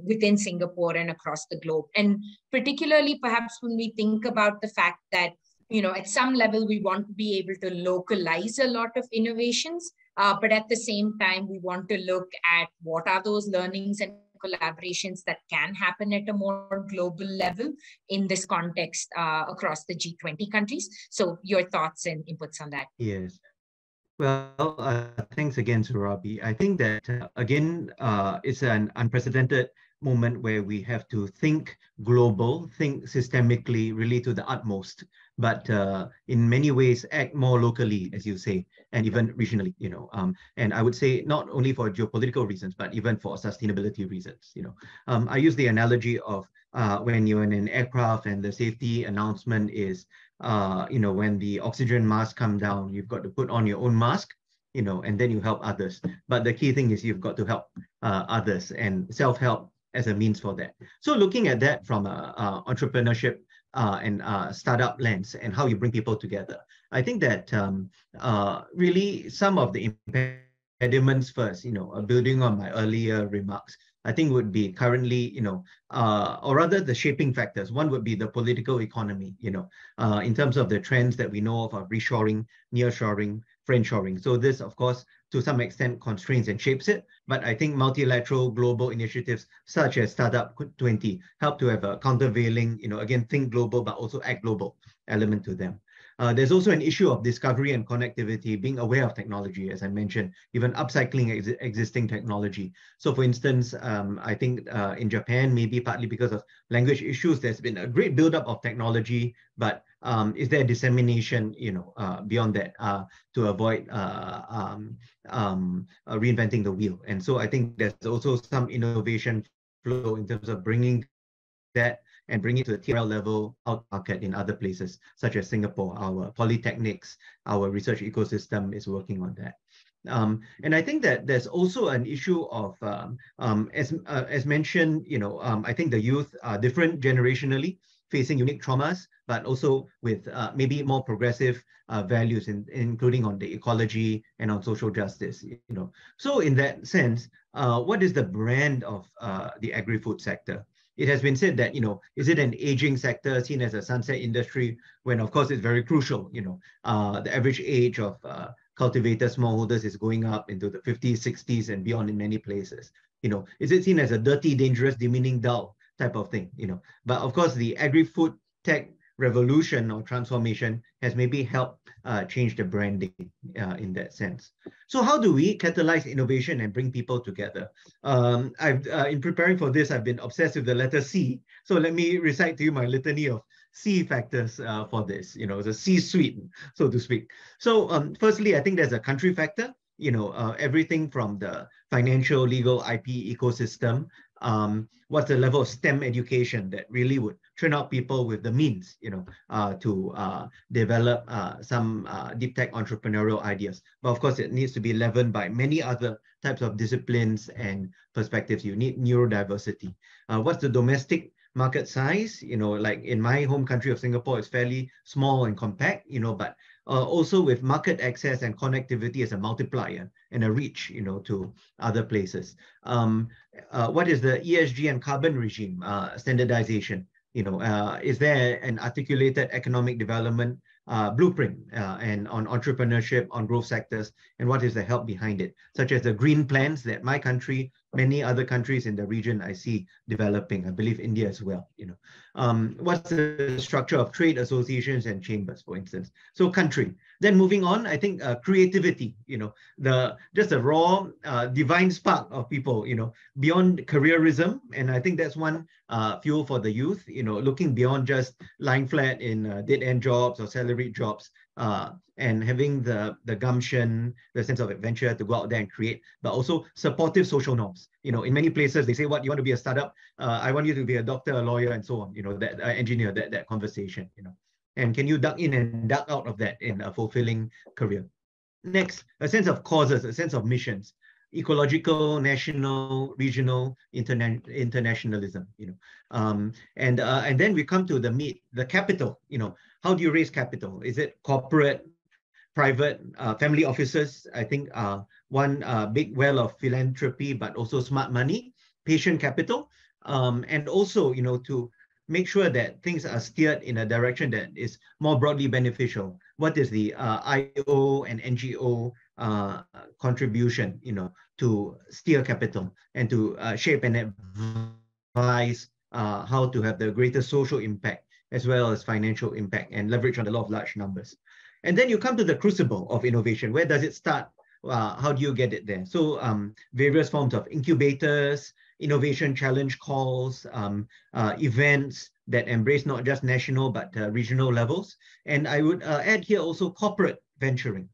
within Singapore and across the globe? And particularly perhaps when we think about the fact that, at some level, we want to be able to localize a lot of innovations, but at the same time, we want to look at what are those learnings and collaborations that can happen at a more global level in this context across the G20 countries. So your thoughts and inputs on that. Yes. Well, thanks again, Surabi. I think that, again, it's an unprecedented moment where we have to think global, think systemically, really to the utmost, but in many ways act more locally, as you say, and even regionally, and I would say not only for geopolitical reasons, but even for sustainability reasons. I use the analogy of when you're in an aircraft and the safety announcement is, when the oxygen mask come down, you've got to put on your own mask, and then you help others. But the key thing is you've got to help others, and self-help as a means for that. So looking at that from entrepreneurship and startup lens and how you bring people together, I think that really some of the impediments first, building on my earlier remarks, I think would be currently, or rather the shaping factors. One would be the political economy, in terms of the trends that we know of reshoring, nearshoring, friendshoring. So this, of course, to some extent constrains and shapes it. But I think multilateral global initiatives such as Startup 20 help to have a countervailing, again, think global, but also act global element to them. There's also an issue of discovery and connectivity, being aware of technology, as I mentioned, even upcycling existing technology. So for instance, I think in Japan, maybe partly because of language issues, there's been a great buildup of technology, but is there dissemination, beyond that to avoid reinventing the wheel? And so I think there's also some innovation flow in terms of bringing that and bring it to the TRL level out market in other places, such as Singapore. Our polytechnics, our research ecosystem is working on that. And I think that there's also an issue of, as mentioned, I think the youth are different generationally. facing unique traumas, but also with maybe more progressive values, including on the ecology and on social justice. So in that sense, what is the brand of the agri-food sector? It has been said that, is it an aging sector seen as a sunset industry, when of course it's very crucial. The average age of cultivators, smallholders is going up into the 50s, 60s and beyond in many places. Is it seen as a dirty, dangerous, demeaning, dull type of thing? But of course, the agri-food tech revolution or transformation has maybe helped change the branding in that sense. So how do we catalyze innovation and bring people together? In preparing for this, I've been obsessed with the letter C. So let me recite to you my litany of C factors for this. It's a C-suite, so to speak. So firstly, I think there's a country factor. Everything from the financial, legal, IP ecosystem. What's the level of STEM education that really would turn out people with the means, to develop some deep tech entrepreneurial ideas. But of course, it needs to be leavened by many other types of disciplines and perspectives. You need neurodiversity. What's the domestic market size? Like in my home country of Singapore, it's fairly small and compact, but also with market access and connectivity as a multiplier and a reach, to other places. What is the ESG and carbon regime standardization? Is there an articulated economic development blueprint and on entrepreneurship, on growth sectors, and what is the help behind it, such as the green plans that my country, many other countries in the region I see developing, I believe India as well. What's the structure of trade associations and chambers, for instance? So country. Then moving on, I think creativity, just a raw divine spark of people, beyond careerism. And I think that's one fuel for the youth, looking beyond just lying flat in dead-end jobs or salaried jobs, and having the gumption, the sense of adventure to go out there and create, but also supportive social norms. In many places, they say, what, you want to be a startup? I want you to be a doctor, a lawyer, and so on, that engineer, that conversation, and can you duck in and duck out of that in a fulfilling career? Next, a sense of causes, a sense of missions, ecological, national, regional, internationalism, and then we come to the meat, the capital. How do you raise capital? Is it corporate, private, family offices? I think one big well of philanthropy, but also smart money, patient capital, and also, to make sure that things are steered in a direction that is more broadly beneficial. What is the IO and NGO contribution, to steer capital and to shape and advise how to have the greatest social impact as well as financial impact and leverage on the law of large numbers. And then you come to the crucible of innovation. Where does it start? How do you get it there? So various forms of incubators, innovation challenge calls, events that embrace not just national but regional levels. And I would add here also corporate venturing,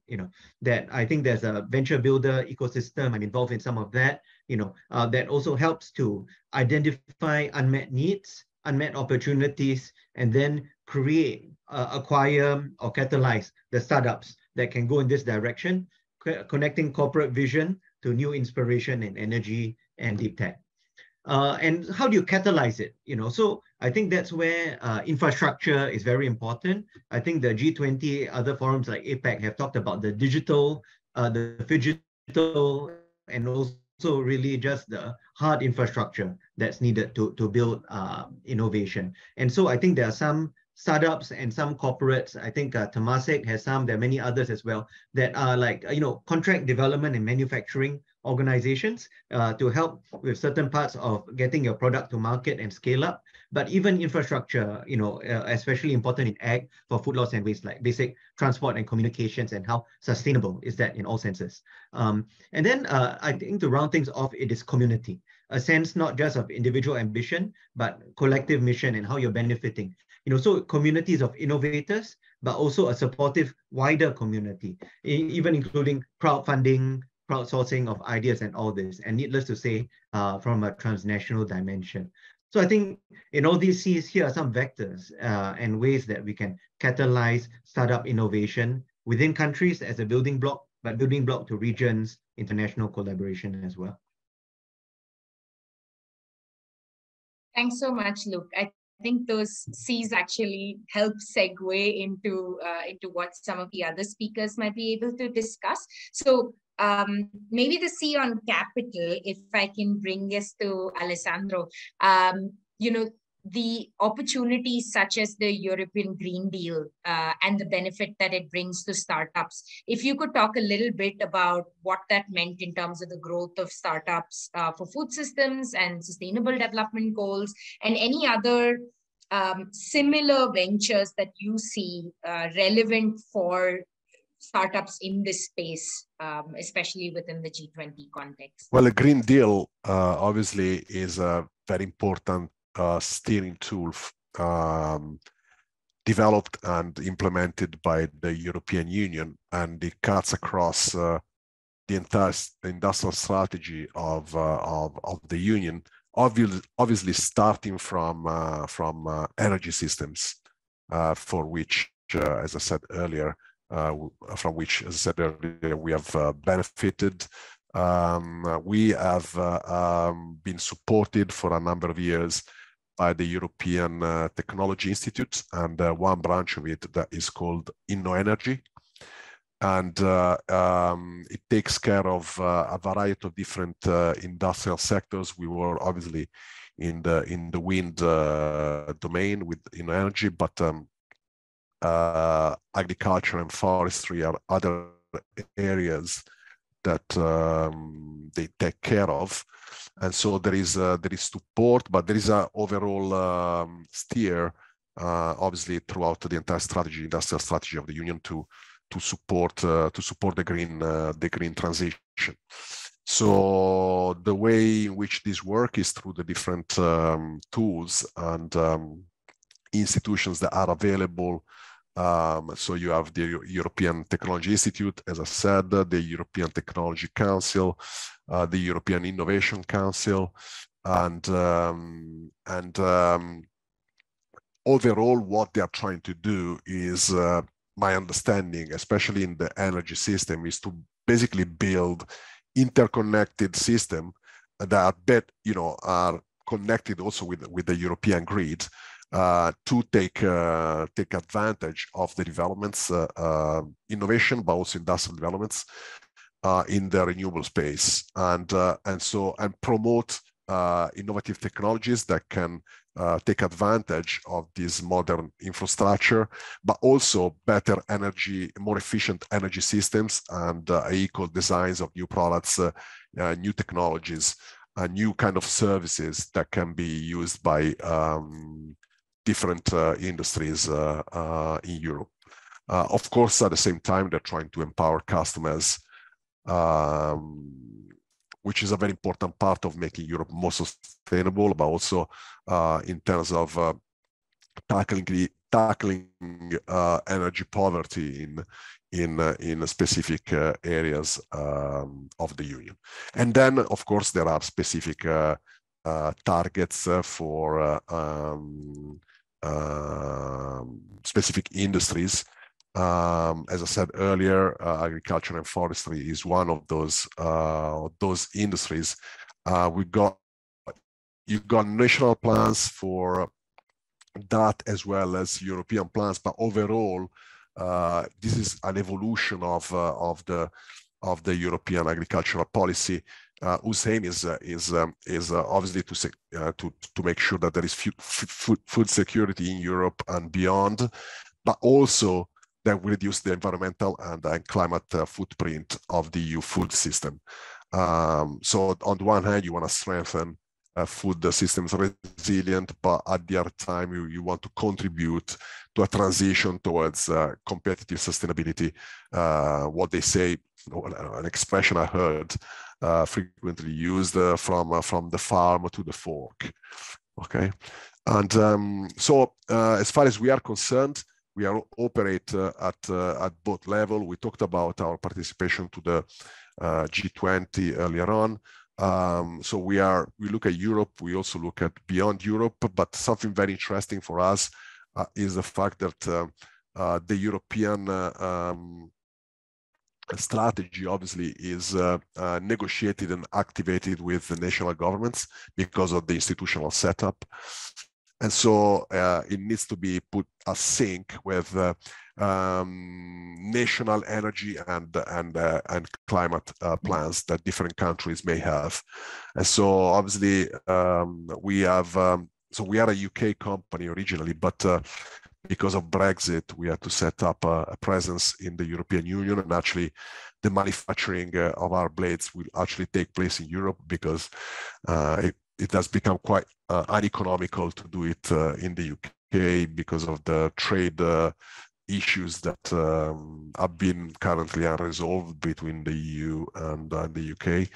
that I think there's a venture builder ecosystem. I'm involved in some of that, that also helps to identify unmet needs, unmet opportunities, and then create, acquire, or catalyze the startups that can go in this direction, connecting corporate vision to new inspiration in energy and deep tech. And how do you catalyze it? So I think that's where infrastructure is very important. I think the G20, other forums like APEC have talked about the digital, the phygital, and also really just the hard infrastructure that's needed to build innovation. And so I think there are some startups and some corporates, I think Temasek has some, there are many others as well, that are like, contract development and manufacturing organizations to help with certain parts of getting your product to market and scale up. But even infrastructure, especially important in ag for food loss and waste, like basic transport and communications, and how sustainable is that in all senses. And then I think to round things off, it is community, a sense not just of individual ambition, but collective mission and how you're benefiting. So communities of innovators, but also a supportive wider community, even including crowdfunding, crowdsourcing of ideas and all this, and needless to say, from a transnational dimension. So I think in all these C's, here are some vectors and ways that we can catalyze startup innovation within countries as a building block, but building block to regions, international collaboration as well. Thanks so much, Luke. I think those C's actually help segue into what some of the other speakers might be able to discuss. So maybe the C on capital, if I can bring this to Alessandro, the opportunities such as the European Green Deal and the benefit that it brings to startups. If you could talk a little bit about what that meant in terms of the growth of startups for food systems and sustainable development goals, and any other similar ventures that you see relevant for startups in this space, especially within the G20 context. Well, a Green Deal obviously is a very important steering tool developed and implemented by the European Union, and it cuts across the entire industrial strategy of the Union. Obviously, starting from energy systems, for which, as I said earlier, we have benefited. We have been supported for a number of years by the European Technology Institute, and one branch of it that is called InnoEnergy. And it takes care of a variety of different industrial sectors. We were obviously in the wind domain with InnoEnergy, but agriculture and forestry are other areas that they take care of. And so there is support, but there is an overall steer, obviously, throughout the entire strategy, industrial strategy of the Union to support the green transition. So the way in which this work is through the different tools and institutions that are available. So you have the European Technology Institute, as I said, the European Technology Council, the European Innovation Council, and overall, what they are trying to do is, my understanding, especially in the energy system, is to basically build interconnected system that are connected also with the European grid. To take advantage of the developments, innovation, but also industrial developments in the renewable space, and promote innovative technologies that can take advantage of this modern infrastructure, but also better energy, more efficient energy systems, and equal designs of new products, new technologies, new kind of services that can be used by different industries in Europe. Of course, at the same time, they're trying to empower customers, which is a very important part of making Europe more sustainable, but also in terms of tackling energy poverty in specific areas of the Union. And then, of course, there are specific targets for specific industries. As I said earlier, agriculture and forestry is one of those industries. You've got national plans for that as well as European plans, but overall, this is an evolution of the European agricultural policy, whose aim is obviously to make sure that there is food security in Europe and beyond, but also that will reduce the environmental and climate footprint of the EU food system. So on the one hand, you want to strengthen food systems resilient, but at the other time, you want to contribute to a transition towards competitive sustainability. What they say, an expression I heard frequently used, from the farm to the fork. Okay, and so as far as we are concerned, we operate at both levels. We talked about our participation to the G20 earlier on. So we look at Europe. We also look at beyond Europe. But something very interesting for us is the fact that the European strategy obviously is negotiated and activated with the national governments because of the institutional setup. And so it needs to be put a sync with national energy and climate plans that different countries may have. And so obviously we have, so we are a UK company originally, but because of Brexit, we had to set up a presence in the European Union, and actually the manufacturing of our blades will actually take place in Europe because it has become quite uneconomical to do it in the UK because of the trade issues that have been currently unresolved between the EU and the UK.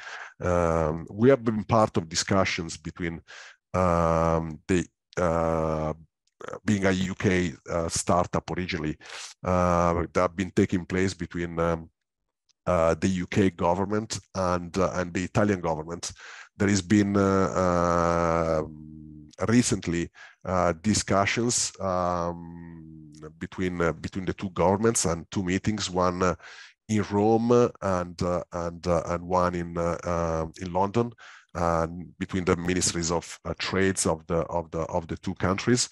We have been part of discussions between being a UK startup originally that have been taking place between the UK government and the Italian government. There has been recently discussions between the two governments, and two meetings, one in Rome and one in London, between the ministries of trades of the two countries.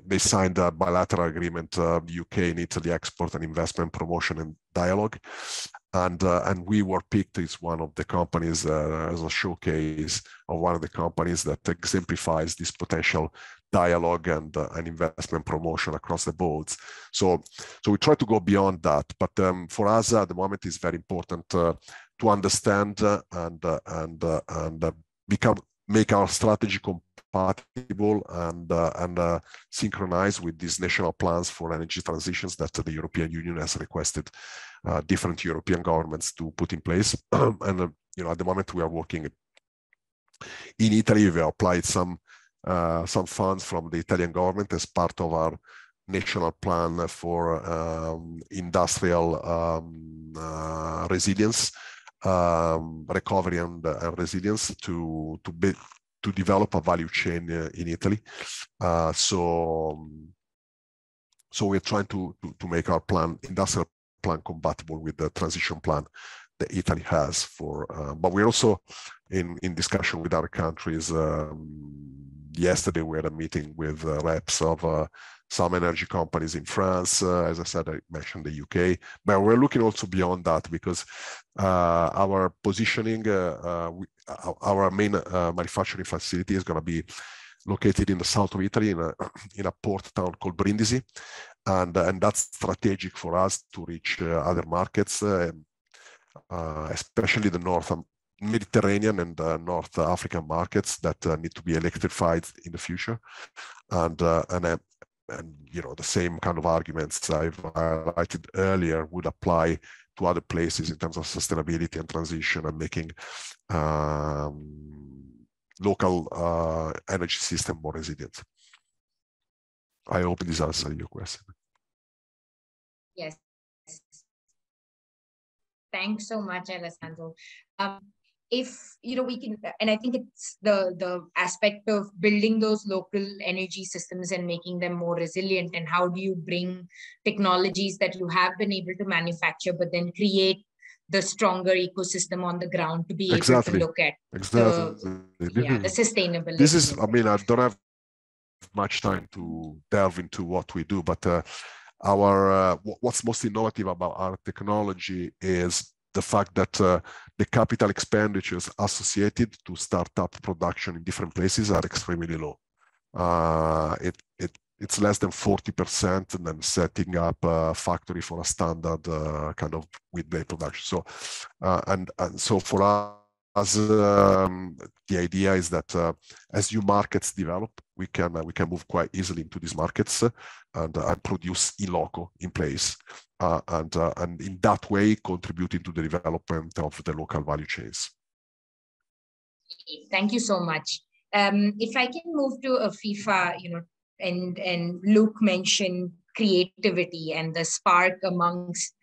They signed a bilateral agreement, UK and Italy export and investment promotion and dialogue, and we were picked as one of the companies as a showcase of one of the companies that exemplifies this potential dialogue and investment promotion across the boards. So we try to go beyond that, but for us at the moment it's very important to understand and make our strategy compatible and synchronized with these national plans for energy transitions that the European Union has requested different European governments to put in place. And at the moment we are working in Italy. We applied some funds from the Italian government as part of our national plan for industrial resilience, recovery and resilience to develop a value chain in Italy. So we're trying to make our industrial plan compatible with the transition plan that Italy has for, but we're also in discussion with other countries. Yesterday we had a meeting with reps of some energy companies in France. As I said, I mentioned the UK, but we're looking also beyond that because our positioning, our main manufacturing facility is going to be located in the south of Italy in a port town called Brindisi, and that's strategic for us to reach other markets, especially the North Mediterranean and North African markets that need to be electrified in the future, and the same kind of arguments I've highlighted earlier would apply to other places in terms of sustainability and transition and making local energy system more resilient. I hope this answers your question. Yes. Thanks so much, Alessandro. If we can, and I think it's the aspect of building those local energy systems and making them more resilient, and how do you bring technologies that you have been able to manufacture, but then create the stronger ecosystem on the ground to be able to look at the sustainability. This is, I mean, I don't have much time to delve into what we do, but what's most innovative about our technology is the fact that the capital expenditures associated to start up production in different places are extremely low. It's less than 40% than setting up a factory for a standard kind of wheat blade production. So and so for us, the idea is that as new markets develop, we can move quite easily into these markets and produce in loco, in place, and in that way contributing to the development of the local value chains. Thank you so much. If I can move to FIFA, and Luke mentioned creativity and the spark amongst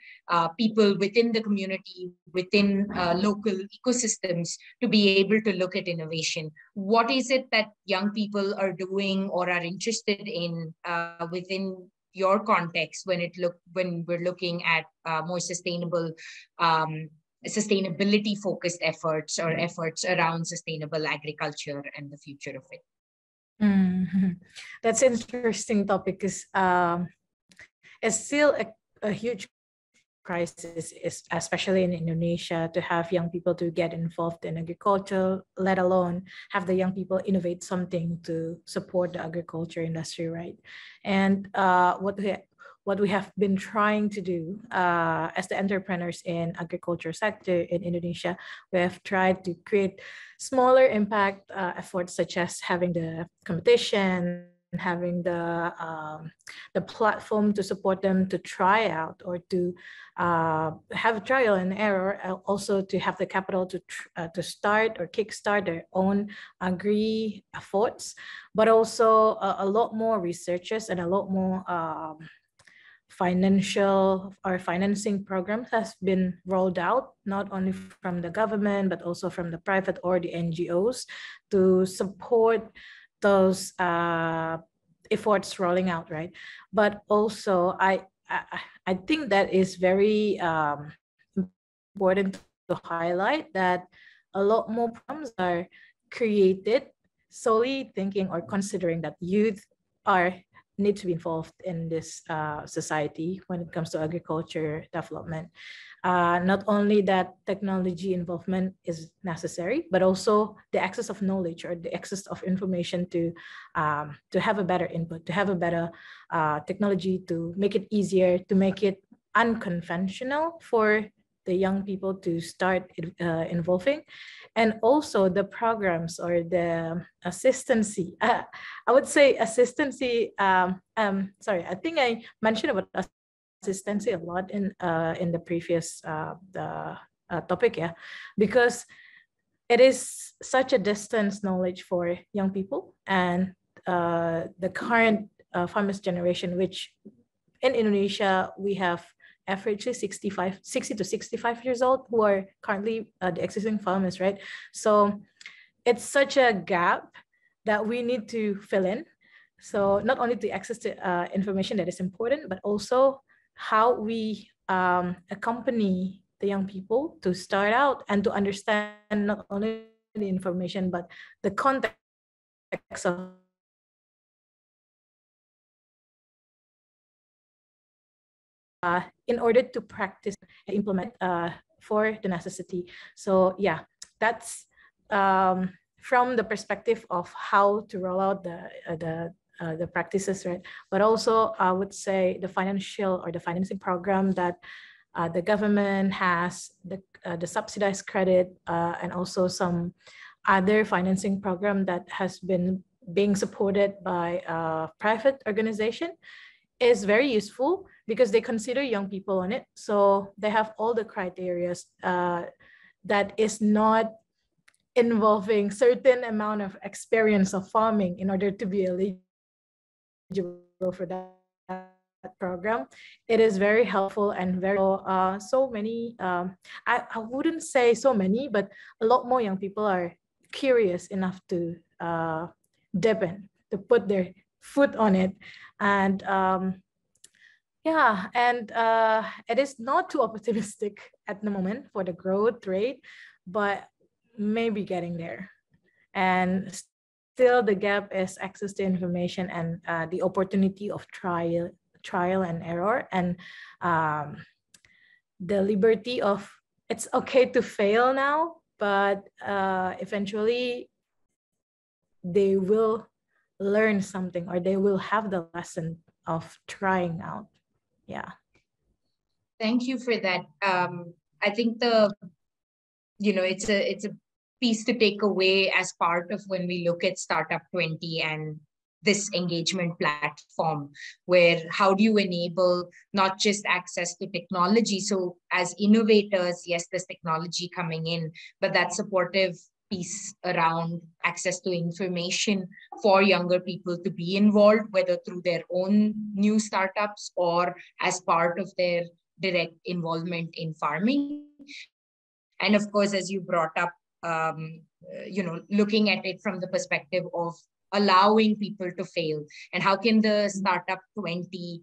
people within the community, within local ecosystems, to be able to look at innovation. What is it that young people are doing or are interested in within your context when we're looking at more sustainable sustainability focused efforts or efforts around sustainable agriculture and the future of it. That's an interesting topic because it's still a huge crisis, especially in Indonesia, to have young people to get involved in agriculture, let alone have the young people innovate something to support the agriculture industry, right? And what we have been trying to do as the entrepreneurs in agriculture sector in Indonesia, we have tried to create smaller impact efforts such as having the competition, having the platform to support them to try out or to have a trial and error, also to have the capital to start or kickstart their own agri efforts, but also a lot more researchers and a lot more financial or financing programs has been rolled out, not only from the government, but also from the private or the NGOs to support those efforts rolling out, right? But also, I think that is very important to highlight that a lot more programs are created solely thinking or considering that youth need to be involved in this society when it comes to agriculture development. Not only that technology involvement is necessary, but also the access of knowledge or the access of information to have a better input, to have a better technology, to make it easier, to make it unconventional for the young people to start involving. And also the programs or the assistancy, I would say assistancy, sorry, I think I mentioned about assistancy a lot in the previous topic, yeah, because it is such a distance knowledge for young people and the current farmers generation, which in Indonesia, we have averagely 60 to 65 years old who are currently the existing farmers, right? So it's such a gap that we need to fill in. So not only to access to information that is important, but also how we accompany the young people to start out and to understand not only the information, but the context of in order to practice and implement for the necessity. So yeah, that's from the perspective of how to roll out the practices, right? But also I would say the financial or the financing program that the government has, the subsidized credit and also some other financing program that has been being supported by a private organization is very useful because they consider young people on it. So they have all the criteria that is not involving certain amount of experience of farming in order to be eligible for that program. It is very helpful and very, so many, I wouldn't say so many, but a lot more young people are curious enough to dip in, to put their foot on it. And yeah, and it is not too optimistic at the moment for the growth rate, but maybe getting there. And still the gap is access to information and the opportunity of trial and error, and the liberty of it's okay to fail now, but eventually they will learn something or they will have the lesson of trying out. Yeah. Thank you for that. I think it's a piece to take away as part of when we look at Startup 20 and this engagement platform, where how do you enable not just access to technology? So as innovators, yes, there's technology coming in, but that supportive piece around access to information for younger people to be involved, whether through their own new startups or as part of their direct involvement in farming. And of course, as you brought up, looking at it from the perspective of allowing people to fail, and how can the Startup 20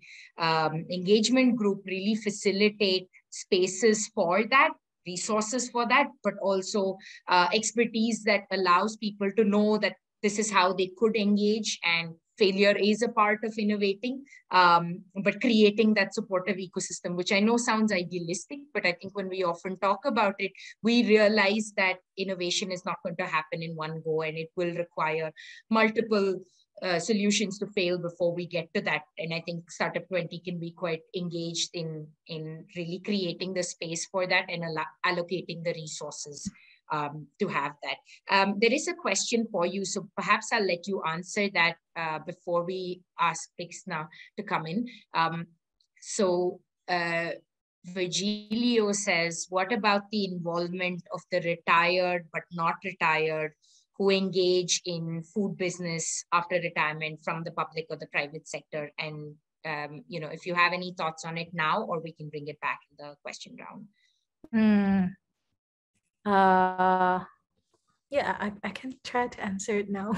engagement group really facilitate spaces for that, resources for that, but also expertise that allows people to know that this is how they could engage, and failure is a part of innovating, but creating that supportive ecosystem, which I know sounds idealistic, but I think when we often talk about it, we realize that innovation is not going to happen in one go, and it will require multiple solutions to fail before we get to that. And I think Startup 20 can be quite engaged in really creating the space for that and allocating the resources to have that. There is a question for you, so perhaps I'll let you answer that before we ask Pixna to come in. Virgilio says, what about the involvement of the retired but not retired who engage in food business after retirement from the public or the private sector? And if you have any thoughts on it now, or we can bring it back in the question round. Yeah, I can try to answer it now.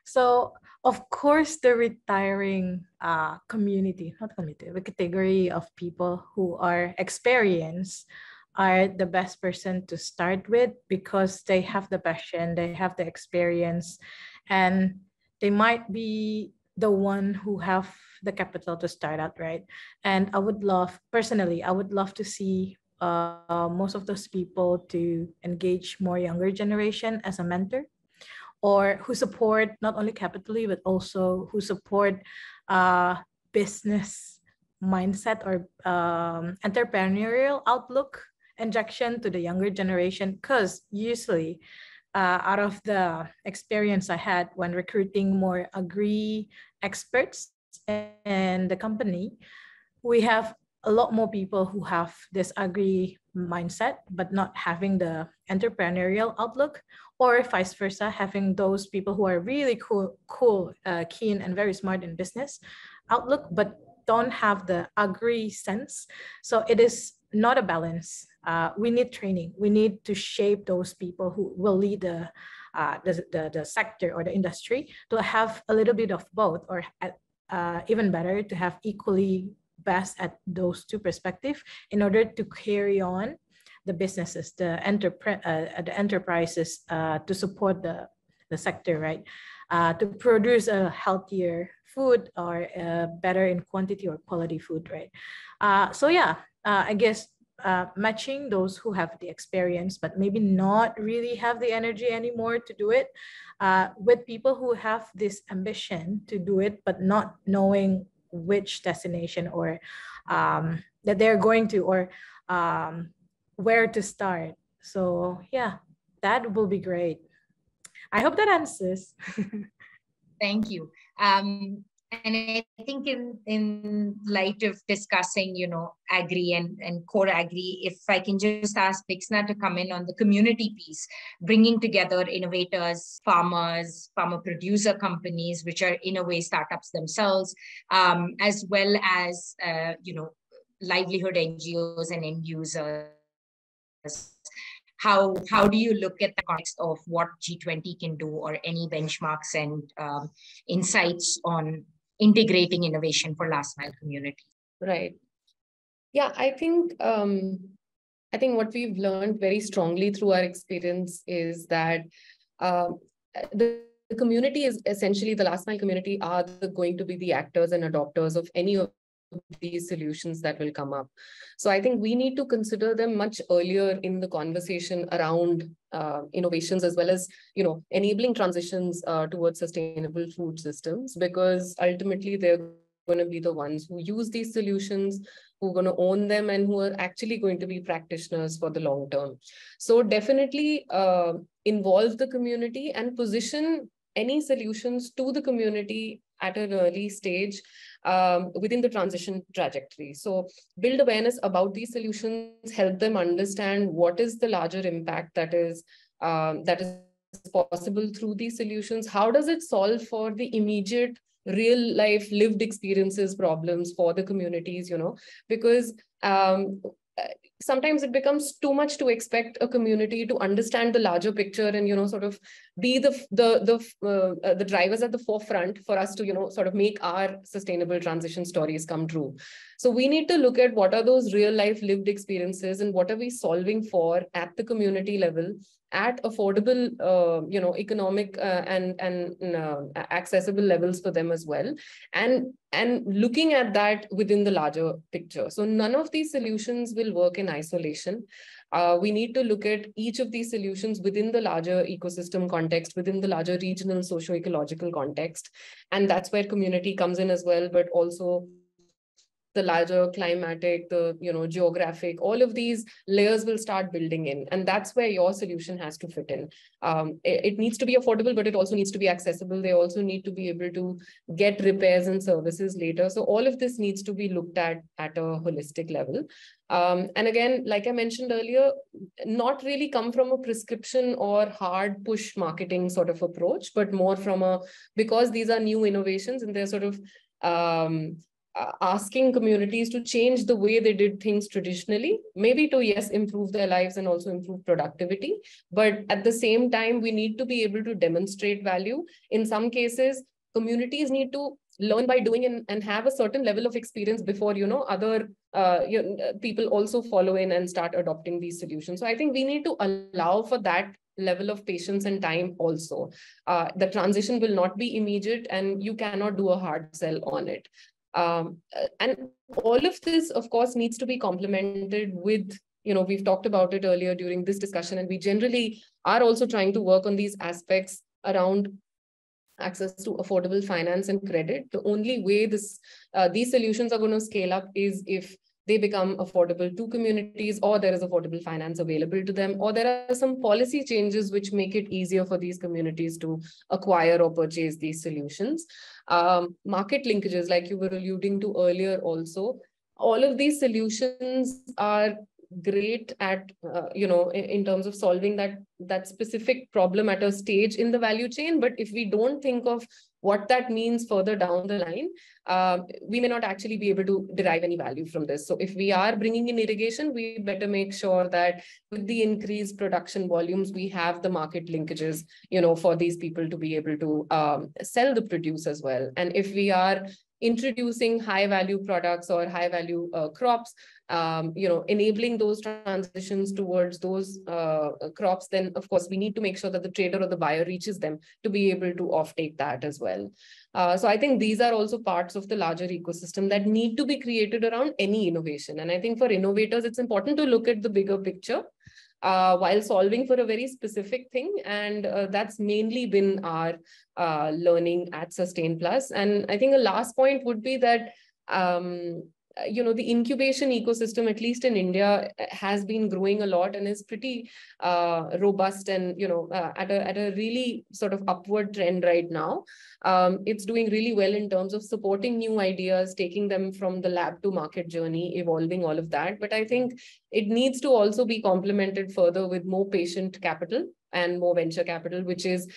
So, of course, the retiring the category of people who are experienced are the best person to start with, because they have the passion, they have the experience, and they might be the one who have the capital to start out, right? And I would love to see most of those people to engage more younger generation as a mentor, or who support not only capitally, but also who support business mindset or entrepreneurial outlook injection to the younger generation. Because usually out of the experience I had when recruiting more agri experts in the company, we have a lot more people who have this agri mindset, but not having the entrepreneurial outlook, or vice versa, having those people who are really cool, keen, and very smart in business outlook, but don't have the agri sense. So it is not a balance. We need training. We need to shape those people who will lead the sector or the industry to have a little bit of both, or even better, to have equally best at those two perspectives in order to carry on the businesses, the enterprises to support the sector, right? To produce a healthier food, or better in quantity or quality food, right? I guess matching those who have the experience but maybe not really have the energy anymore to do it with people who have this ambition to do it but not knowing which destination or that they're going to, or where to start. So yeah, that will be great. I hope that answers. Thank you. And I think in light of discussing, agri and core agri, if I can just ask Pixna to come in on the community piece, bringing together innovators, farmers, farmer producer companies, which are in a way startups themselves, as well as, livelihood NGOs and end users. How do you look at the context of what G20 can do, or any benchmarks and insights on integrating innovation for last mile communities? Right. Yeah, I think what we've learned very strongly through our experience is that the community is essentially, the last mile community are going to be the actors and adopters of any of these solutions that will come up. So I think we need to consider them much earlier in the conversation around innovations, as well as, enabling transitions towards sustainable food systems, because ultimately they're going to be the ones who use these solutions, who are going to own them, and who are actually going to be practitioners for the long term. So definitely involve the community and position any solutions to the community at an early stage within the transition trajectory. So build awareness about these solutions, help them understand what is the larger impact that is possible through these solutions. How does it solve for the immediate real life lived experiences problems for the communities, because sometimes it becomes too much to expect a community to understand the larger picture and, sort of be the drivers at the forefront for us to, sort of make our sustainable transition stories come true. So we need to look at what are those real life lived experiences and what are we solving for at the community level at affordable, economic and accessible levels for them as well. And looking at that within the larger picture. So none of these solutions will work in isolation. We need to look at each of these solutions within the larger ecosystem context, within the larger regional socio-ecological context. And that's where community comes in as well, but also the larger climatic, the geographic, all of these layers will start building in. And that's where your solution has to fit in. It needs to be affordable, but it also needs to be accessible. They also need to be able to get repairs and services later. So all of this needs to be looked at a holistic level. And again, like I mentioned earlier, not really come from a prescription or hard push marketing sort of approach, but more from because these are new innovations and they're sort of asking communities to change the way they did things traditionally, maybe to, yes, improve their lives and also improve productivity. But at the same time, we need to be able to demonstrate value. In some cases, communities need to learn by doing and have a certain level of experience before, other people also follow in and start adopting these solutions. So I think we need to allow for that level of patience and time also. The transition will not be immediate and you cannot do a hard sell on it. And all of this, of course, needs to be complemented with, we've talked about it earlier during this discussion, and we generally are also trying to work on these aspects around access to affordable finance and credit. The only way these solutions are going to scale up is if they become affordable to communities, or there is affordable finance available to them, or there are some policy changes which make it easier for these communities to acquire or purchase these solutions. Market linkages, like you were alluding to earlier also, all of these solutions are great at, in terms of solving that specific problem at a stage in the value chain. But if we don't think of what that means further down the line, we may not actually be able to derive any value from this. So if we are bringing in irrigation, we better make sure that with the increased production volumes, we have the market linkages, for these people to be able to sell the produce as well. And if we are introducing high value products or high value crops, enabling those transitions towards those crops, then of course we need to make sure that the trader or the buyer reaches them to be able to offtake that as well. So I think these are also parts of the larger ecosystem that need to be created around any innovation. And I think for innovators, it's important to look at the bigger picture while solving for a very specific thing. And that's mainly been our learning at Sustain Plus. And I think the last point would be that, the incubation ecosystem, at least in India, has been growing a lot and is pretty robust and, at a really sort of upward trend right now. It's doing really well in terms of supporting new ideas, taking them from the lab to market journey, evolving all of that. But I think it needs to also be complemented further with more patient capital and more venture capital, which is,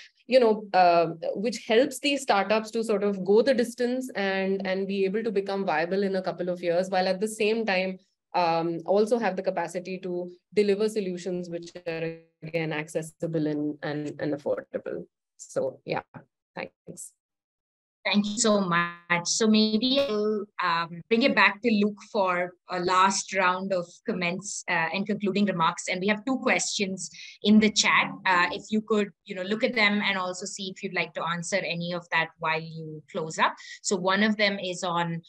which helps these startups to sort of go the distance and be able to become viable in a couple of years, while at the same time also have the capacity to deliver solutions which are, again, accessible and affordable. So yeah, thanks. Thank you so much. So maybe I'll bring it back to Luke for a last round of comments and concluding remarks. And we have 2 questions in the chat. If you could, look at them and also see if you'd like to answer any of that while you close up. So one of them is on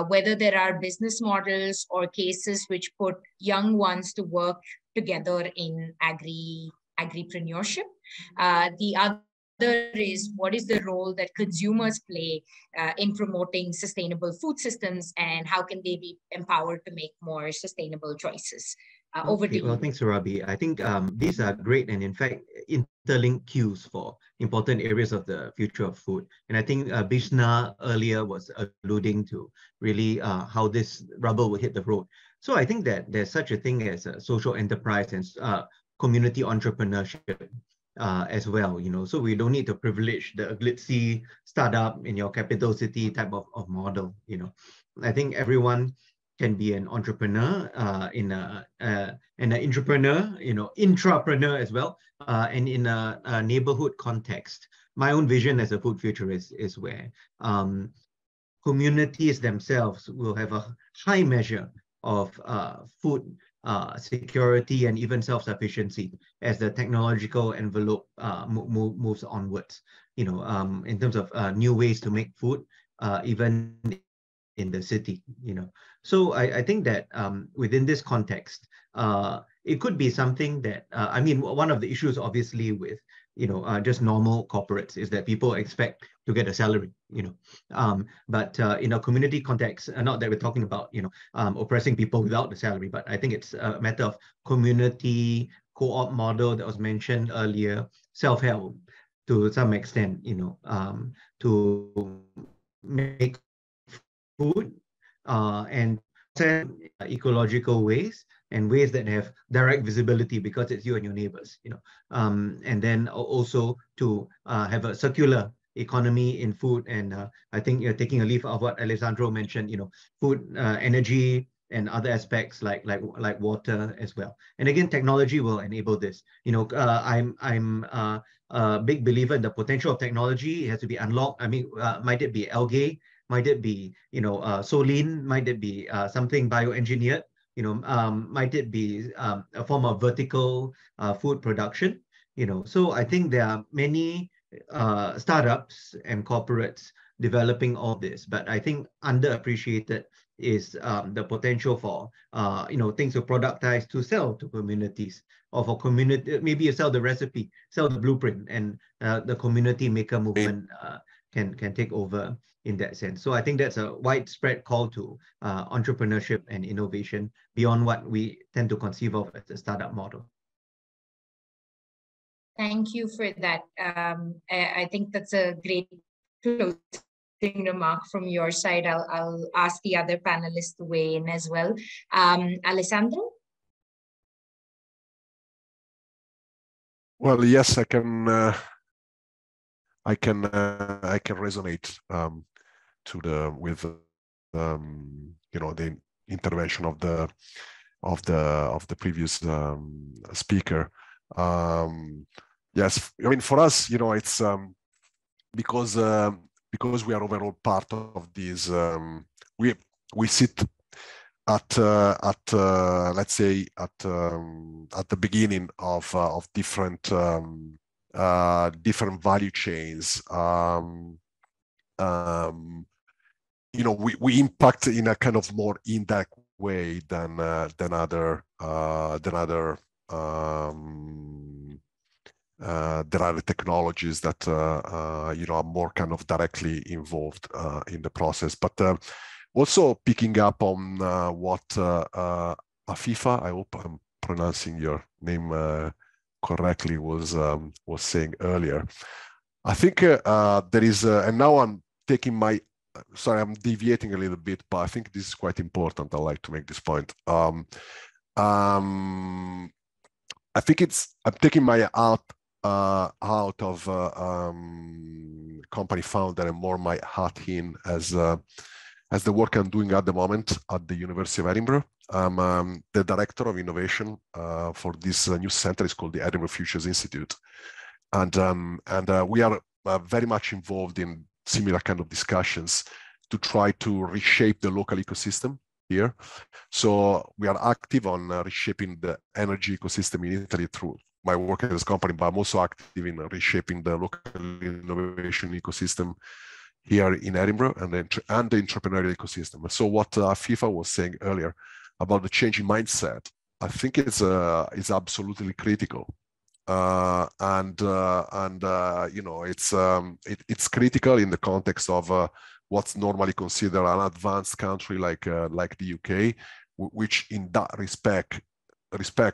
whether there are business models or cases which put young ones to work together in agripreneurship. The other is what is the role that consumers play in promoting sustainable food systems, and how can they be empowered to make more sustainable choices? Over to you. Well, thanks, Surabhi. I think these are great and, in fact, interlinked cues for important areas of the future of food. And I think Bishna earlier was alluding to really how this rubber will hit the road. So I think that there's such a thing as a social enterprise and community entrepreneurship as well, so we don't need to privilege the glitzy startup in your capital city type of model. I think everyone can be an entrepreneur and an entrepreneur, intrapreneur as well, and in a neighborhood context. My own vision as a food futurist is where communities themselves will have a high measure of food security and even self-sufficiency as the technological envelope moves onwards. In terms of new ways to make food, even in the city. So I think that within this context, it could be something that one of the issues obviously with just normal corporates is that people expect to get a salary, but in a community context, not that we're talking about oppressing people without the salary, but I think it's a matter of community co-op model that was mentioned earlier, self-help to some extent, to make food and ecological ways and ways that have direct visibility because it's you and your neighbors, and then also to have a circular economy in food. And I think you're taking a leaf of what Alessandro mentioned, food, energy, and other aspects like water as well. And again, technology will enable this. I'm a big believer in the potential of technology. It has to be unlocked. Might it be algae? Might it be, soline? Might it be something bioengineered? Might it be a form of vertical food production? So I think there are many startups and corporates developing all this, but I think underappreciated is the potential for things to productize, to sell to communities, or for community, maybe you sell the recipe, sell the blueprint, and the community maker movement can take over in that sense. So I think that's a widespread call to entrepreneurship and innovation beyond what we tend to conceive of as a startup model. Thank you for that. I think that's a great closing remark from your side. I'll ask the other panelists to weigh in as well. Alessandro? Well, yes, I can resonate with the intervention of the previous speaker. Yes, for us, it's because we are overall part of these. We sit at let's say at the beginning of different value chains. We impact in a kind of more indirect way than other technologies that are more kind of directly involved in the process. But also picking up on what Afifa, I hope I'm pronouncing your name correctly, was saying earlier. I think there is, and now I'm taking sorry, I'm deviating a little bit, but I think this is quite important. I'd like to make this point. I think I'm taking my out of company founder and more my hat in as the work I'm doing at the moment at the University of Edinburgh. I'm the director of innovation for this new center. It's called the Edinburgh Futures Institute, and we are very much involved in similar kind of discussions to try to reshape the local ecosystem here. So we are active on reshaping the energy ecosystem in Italy through my work at this company, but I'm also active in reshaping the local innovation ecosystem here in Edinburgh and the entrepreneurial ecosystem. So what Afifa was saying earlier about the changing mindset, I think it's absolutely critical. It's critical in the context of what's normally considered an advanced country like the UK, which in that respect,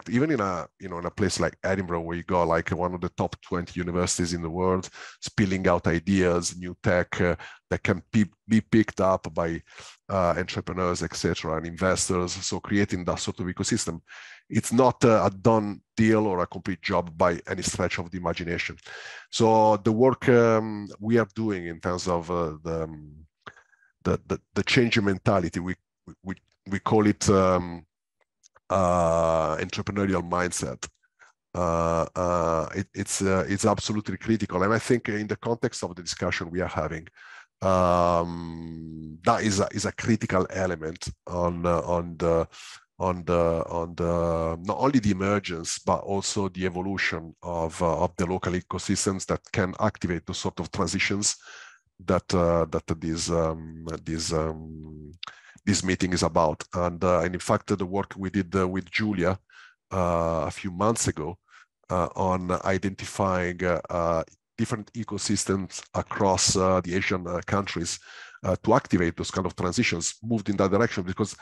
even in a place like Edinburgh, where you got like one of the top 20 universities in the world, spilling out ideas, new tech that can be picked up by entrepreneurs, etc., and investors. So creating that sort of ecosystem, it's not a done deal or a complete job by any stretch of the imagination. So the work we are doing in terms of the change in mentality, we call it entrepreneurial mindset. It's absolutely critical, and I think in the context of the discussion we are having, that is a critical element on the not only the emergence but also the evolution of the local ecosystems that can activate the sort of transitions that this meeting is about. And in fact, the work we did with Giulia a few months ago on identifying different ecosystems across the Asian countries to activate those kind of transitions moved in that direction, because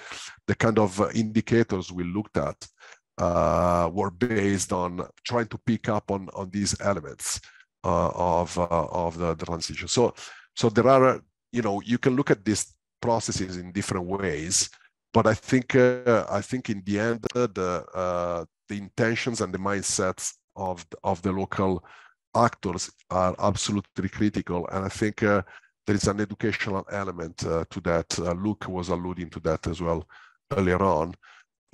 the kind of indicators we looked at were based on trying to pick up on these elements of the transition. So there are, you can look at these processes in different ways, but I think in the end the intentions and the mindsets of the local actors are absolutely critical, and I think there is an educational element to that. Luke was alluding to that as well earlier on,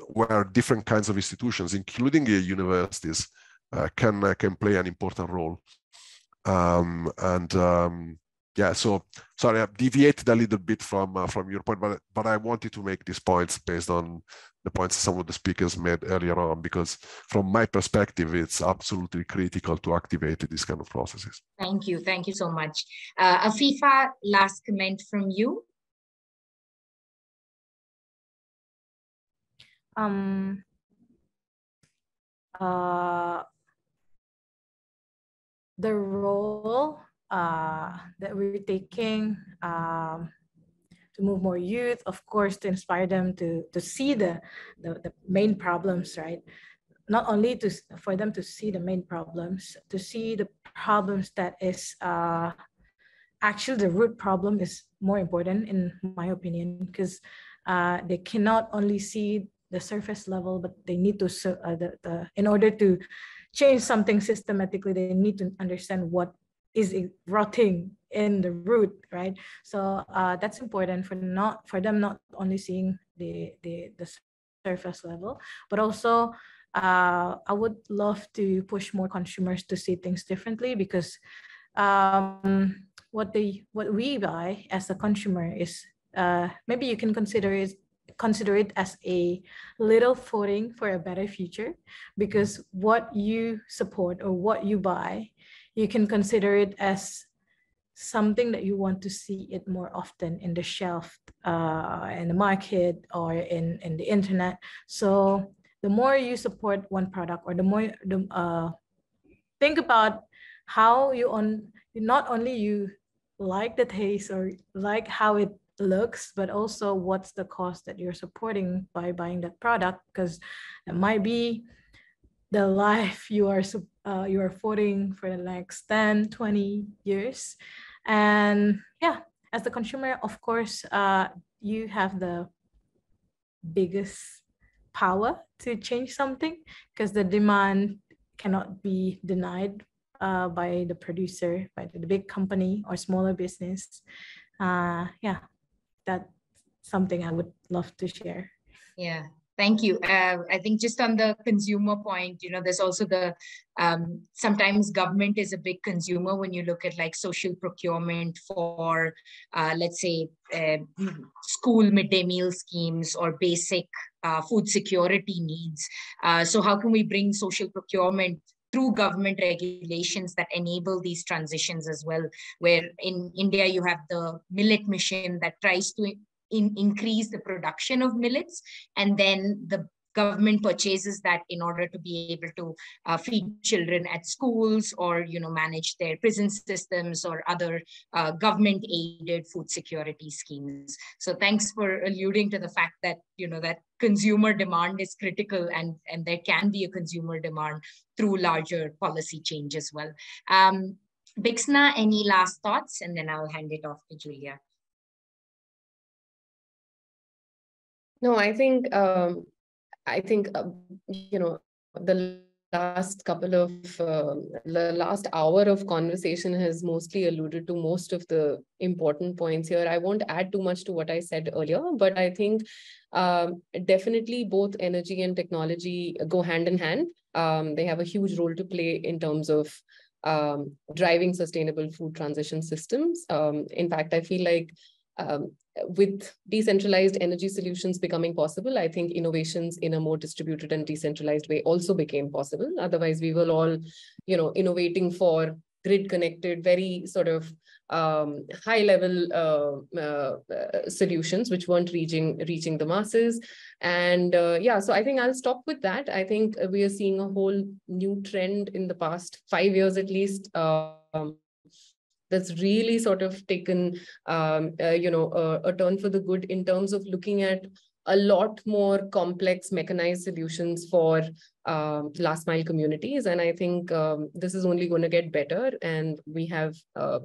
where different kinds of institutions, including universities, can play an important role. Yeah, so sorry, I've deviated a little bit from your point, but I wanted to make these points based on the points some of the speakers made earlier on, because from my perspective, it's absolutely critical to activate these kind of processes. Thank you so much. Afifa, last comment from you. The role that we're taking to move more youth, of course, to inspire them to see the main problems, right? Not only for them to see the main problems, to see the problems that is actually the root problem is more important, in my opinion, because they cannot only see the surface level, but they need to, in order to change something systematically, they need to understand what is rotting in the root, right? So that's important for them not only seeing the surface level, but also I would love to push more consumers to see things differently, because what we buy as a consumer is maybe you can consider it as a little footing for a better future, because what you support or what you buy, you can consider it as something that you want to see it more often in the shelf, in the market, or in the internet. So the more you support one product, or the more think about how not only you like the taste or like how it looks, but also what's the cost that you're supporting by buying that product, because it might be the life you are affording for the next 10, 20 years. And yeah, as the consumer, of course, you have the biggest power to change something, because the demand cannot be denied by the producer, by the big company or smaller business. Yeah, that's something I would love to share. Yeah, thank you. I think just on the consumer point, there's also the, sometimes government is a big consumer when you look at like social procurement for, let's say, school midday meal schemes or basic food security needs. So how can we bring social procurement through government regulations that enable these transitions as well, where in India you have the millet mission that tries to increase the production of millets, and then the government purchases that in order to be able to feed children at schools, or manage their prison systems or other government aided food security schemes. So thanks for alluding to the fact that that consumer demand is critical, and there can be a consumer demand through larger policy change as well. Bixna, any last thoughts? And then I'll hand it off to Giulia. No, I think the last couple of the last hour of conversation has mostly alluded to most of the important points here. I won't add too much to what I said earlier, but I think definitely both energy and technology go hand in hand. They have a huge role to play in terms of driving sustainable food transition systems. In fact, I feel like with decentralized energy solutions becoming possible, I think innovations in a more distributed and decentralized way also became possible. Otherwise, we were all, innovating for grid connected, very sort of high level solutions which weren't reaching the masses. And yeah, so I think I'll stop with that. I think we are seeing a whole new trend in the past 5 years at least. That's really sort of taken, a turn for the good in terms of looking at a lot more complex mechanized solutions for last mile communities. And I think this is only going to get better. And we have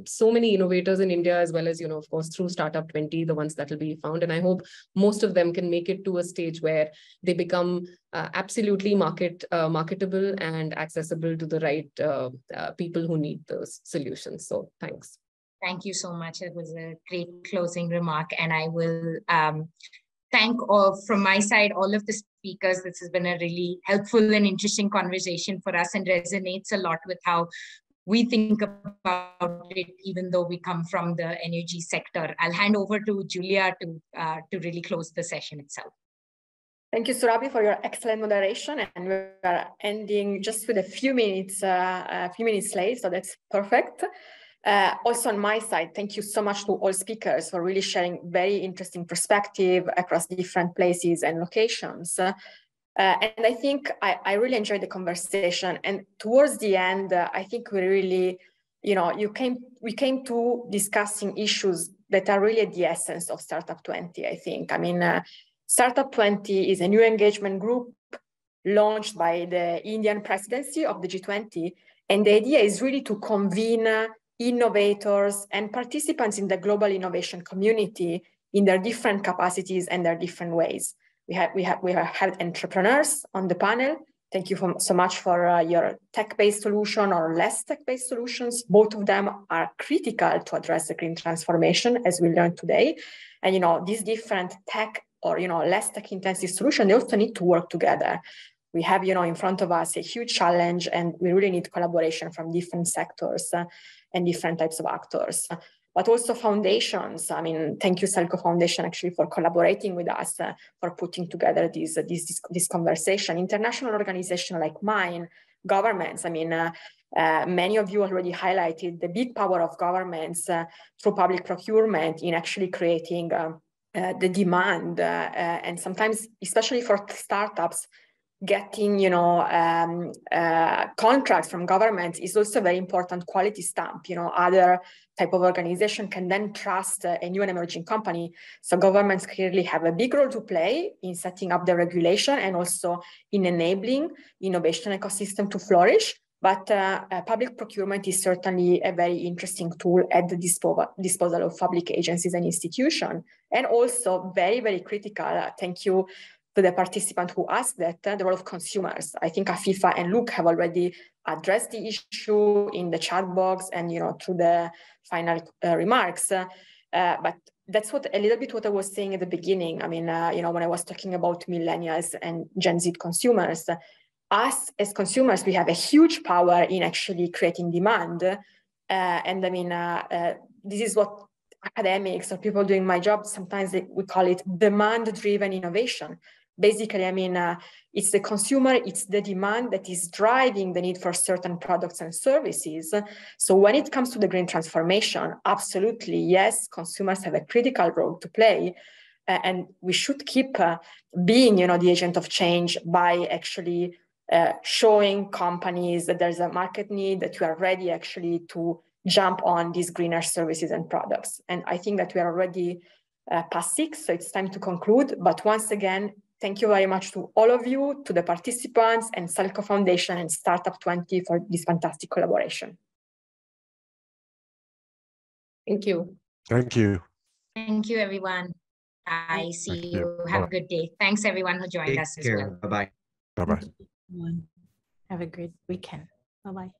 so many innovators in India, as well as, of course, through Startup 20, the ones that will be found. And I hope most of them can make it to a stage where they become absolutely marketable and accessible to the right people who need those solutions. So thanks. Thank you so much. It was a great closing remark. And I will thank from my side, all of the speakers. This has been a really helpful and interesting conversation for us and resonates a lot with how we think about it, even though we come from the energy sector. I'll hand over to Giulia to really close the session itself. Thank you, Surabhi, for your excellent moderation. And we are ending just with a few minutes late, so that's perfect. Also on my side, thank you so much to all speakers for really sharing very interesting perspective across different places and locations. And I think I really enjoyed the conversation. And towards the end, I think we really, we came to discussing issues that are really at the essence of Startup 20, I think. I mean, Startup 20 is a new engagement group launched by the Indian presidency of the G20. And the idea is really to convene innovators and participants in the global innovation community in their different capacities and their different ways. We have had entrepreneurs on the panel. Thank you so much for your tech-based solution or less tech-based solutions. Both of them are critical to address the green transformation, as we learned today. And these different tech or less tech-intensive solutions, they also need to work together. We have in front of us a huge challenge, and we really need collaboration from different sectors and different types of actors. But also foundations. I mean, thank you, SELCO Foundation, actually, for collaborating with us, for putting together this conversation. International organizations like mine, governments. I mean, many of you already highlighted the big power of governments through public procurement in actually creating the demand. And sometimes, especially for startups, getting contracts from governments is also a very important quality stamp. Other type of organization can then trust a new and emerging company. So governments clearly have a big role to play in setting up the regulation and also in enabling innovation ecosystem to flourish. But public procurement is certainly a very interesting tool at the disposal of public agencies and institutions. And also very, very critical, thank you to the participant who asked that, the role of consumers. I think Afifa and Luke have already addressed the issue in the chat box and through the final remarks. But that's a little bit what I was saying at the beginning. I mean, when I was talking about millennials and Gen Z consumers, us as consumers, we have a huge power in actually creating demand. And I mean, this is what academics or people doing my job, sometimes we call it demand-driven innovation. Basically, I mean, it's the consumer, it's the demand that is driving the need for certain products and services. So when it comes to the green transformation, absolutely, yes, consumers have a critical role to play. And we should keep being, the agent of change by actually showing companies that there's a market need, that we are ready actually to jump on these greener services and products. And I think that we are already past 6, so it's time to conclude. But once again, thank you very much to all of you, to the participants and SELCO Foundation and Startup 20 for this fantastic collaboration. Thank you. Thank you. Thank you, everyone. I see you. Have a good day. Thanks, everyone who joined us as well. Bye-bye. Bye-bye. Have a great weekend. Bye-bye.